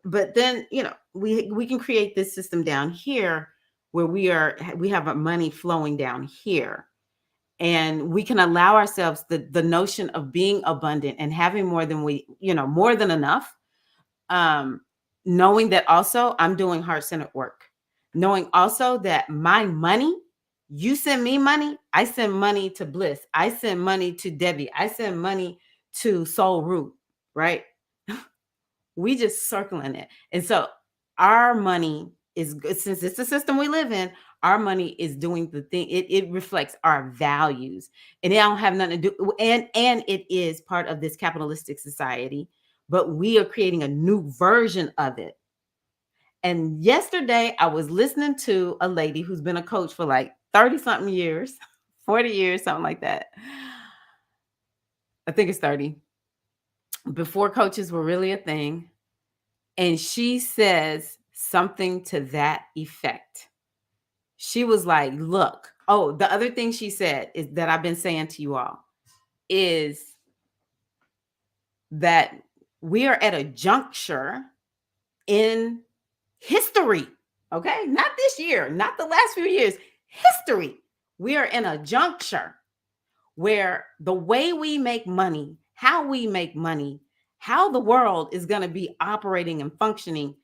But then, we can create this system down here where we have our money flowing down here. And we can allow ourselves the notion of being abundant and having more than more than enough. Knowing that also I'm doing heart-centered work. Knowing also that my money You send me money, I send money to Bliss. I send money to Debbie. I send money to Soul Root, right? We just circling it. And so our money is good. Since it's the system we live in, our money is doing the thing. It reflects our values, and it don't have nothing to do. And it is part of this capitalistic society, but we are creating a new version of it. And yesterday I was listening to a lady who's been a coach for like 30 something years, 40 years, something like that. I think it's 30. Before coaches were really a thing. And she says something to that effect. She was like, look, the other thing she said is that I've been saying to you all is that we are at a juncture in history. Okay. Not this year, not the last few years, history. We are in a juncture where the way we make money, how we make money, how the world is going to be operating and functioning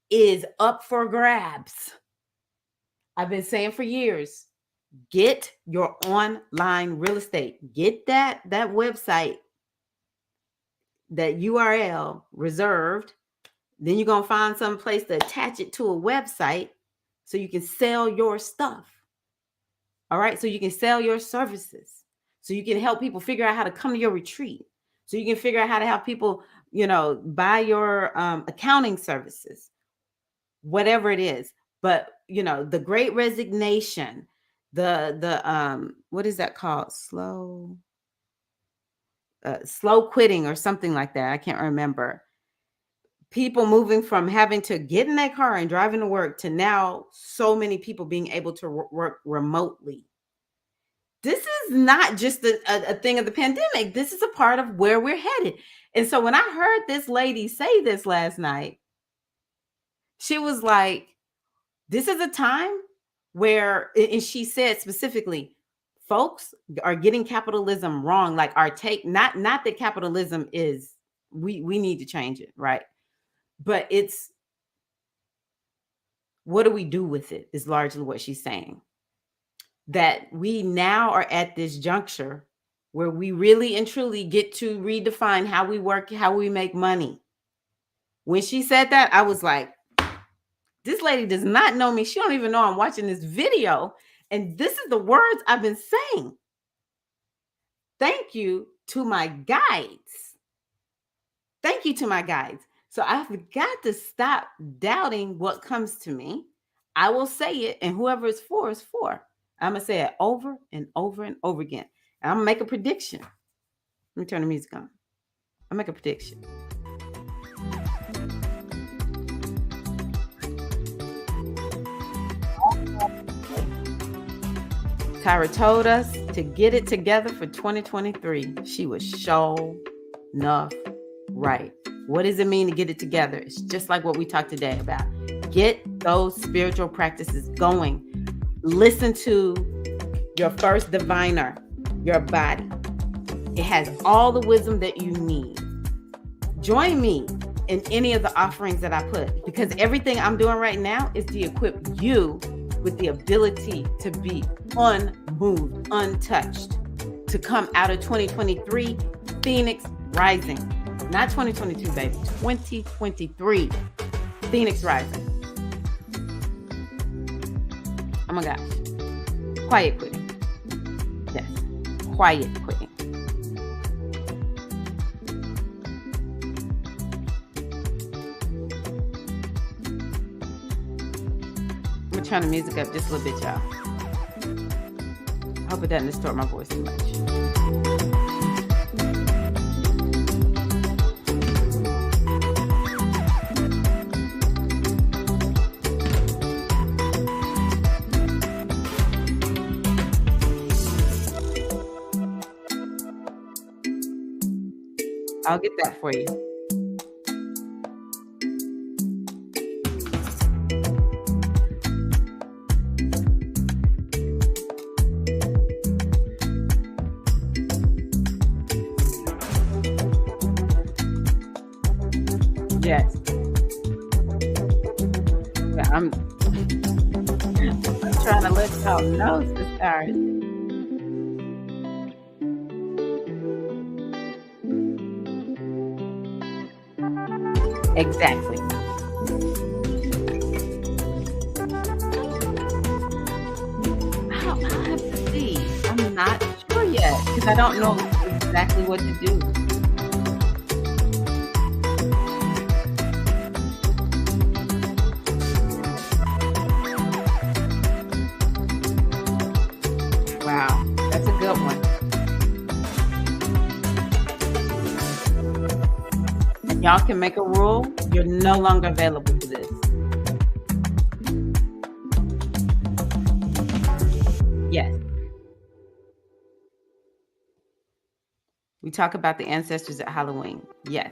is up for grabs. I've been saying for years, get your online real estate. Get that website, that URL reserved. Then you're going to find some place to attach it to a website so you can sell your stuff. All right. So you can sell your services. So you can help people figure out how to come to your retreat. So you can figure out how to have people, buy your accounting services, whatever it is. But, the Great Resignation, the what is that called? Slow quitting or something like that. I can't remember. People moving from having to get in that car and driving to work to now so many people being able to work remotely. This is not just a thing of the pandemic. This is a part of where we're headed. And so when I heard this lady say this last night, she was like, this is a time where, and she said specifically, folks are getting capitalism wrong. Like our take, not that capitalism is, we need to change it, right? But it's, what do we do with it is largely what she's saying. That we now are at this juncture where we really and truly get to redefine how we work, how we make money. When she said that, I was like, this lady does not know me. She don't even know I'm watching this video. And this is the words I've been saying. Thank you to my guides. Thank you to my guides. So I've got to stop doubting what comes to me. I will say it, and whoever it's for is for. I'm going to say it over and over and over again. And I'm going to make a prediction. Let me turn the music on. I'll make a prediction. Tyra told us to get it together for 2023. She was sure enough right. What does it mean to get it together? It's just like what we talked today about. Get those spiritual practices going. Listen to your first diviner, your body. It has all the wisdom that you need. Join me in any of the offerings that I put, because everything I'm doing right now is to equip you with the ability to be unmoved, untouched, to come out of 2023, Phoenix rising. Not 2022, baby, 2023, Phoenix rising. Oh my gosh. Quiet quitting. Yes. Quiet quitting. I'm going to turn the music up just a little bit, y'all. I hope it doesn't distort my voice too much. I'll get that for you. Yes. Yeah, I'm trying to let go. Oh, no, sisters. Exactly. I'll have to see. I'm not sure yet because I don't know exactly what to do. Wow, that's a good one. And y'all can make a rule, you're no longer available for this. Yes. We talk about the ancestors at Halloween. Yes.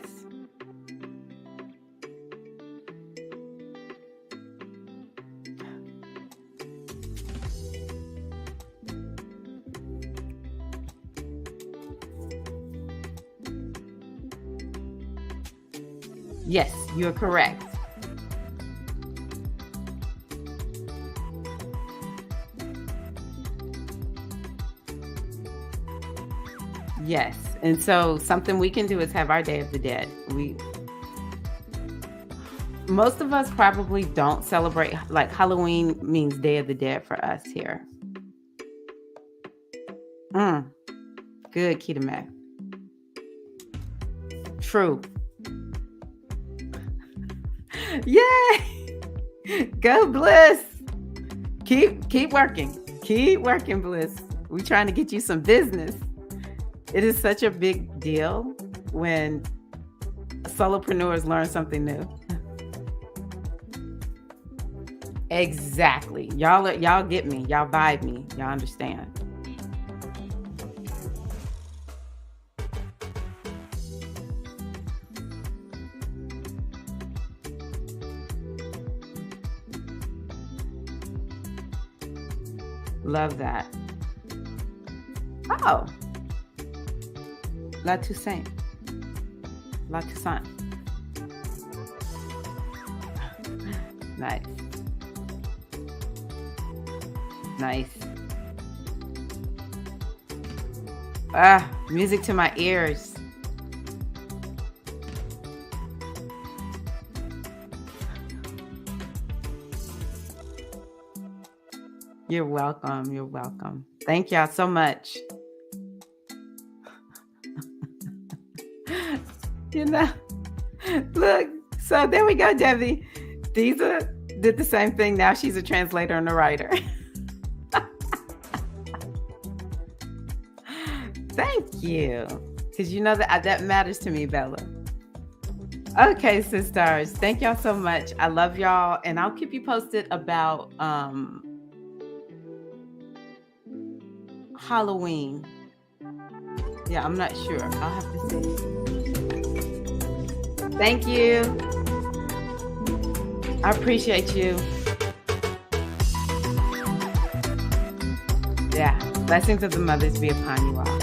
Yes, you're correct. Yes. And so something we can do is have our Day of the Dead. Most of us probably don't celebrate, like Halloween means Day of the Dead for us here. Mm, good, Keto Mac. True. Yay! Go Bliss. Keep working. Keep working, Bliss. We trying to get you some business. It is such a big deal when solopreneurs learn something new. Exactly. Y'all get me. Y'all vibe me. Y'all understand. Love that. Oh. La Toussaint. La Toussaint. Nice. Nice. Ah, music to my ears. You're welcome. You're welcome. Thank y'all so much. Look, so there we go, Debbie. Deeza did the same thing. Now she's a translator and a writer. Thank you. Because you know that matters to me, Bella. Okay, sisters. Thank y'all so much. I love y'all. And I'll keep you posted about Halloween. Yeah, I'm not sure. I'll have to see. Thank you. I appreciate you. Yeah. Blessings of the mothers be upon you all.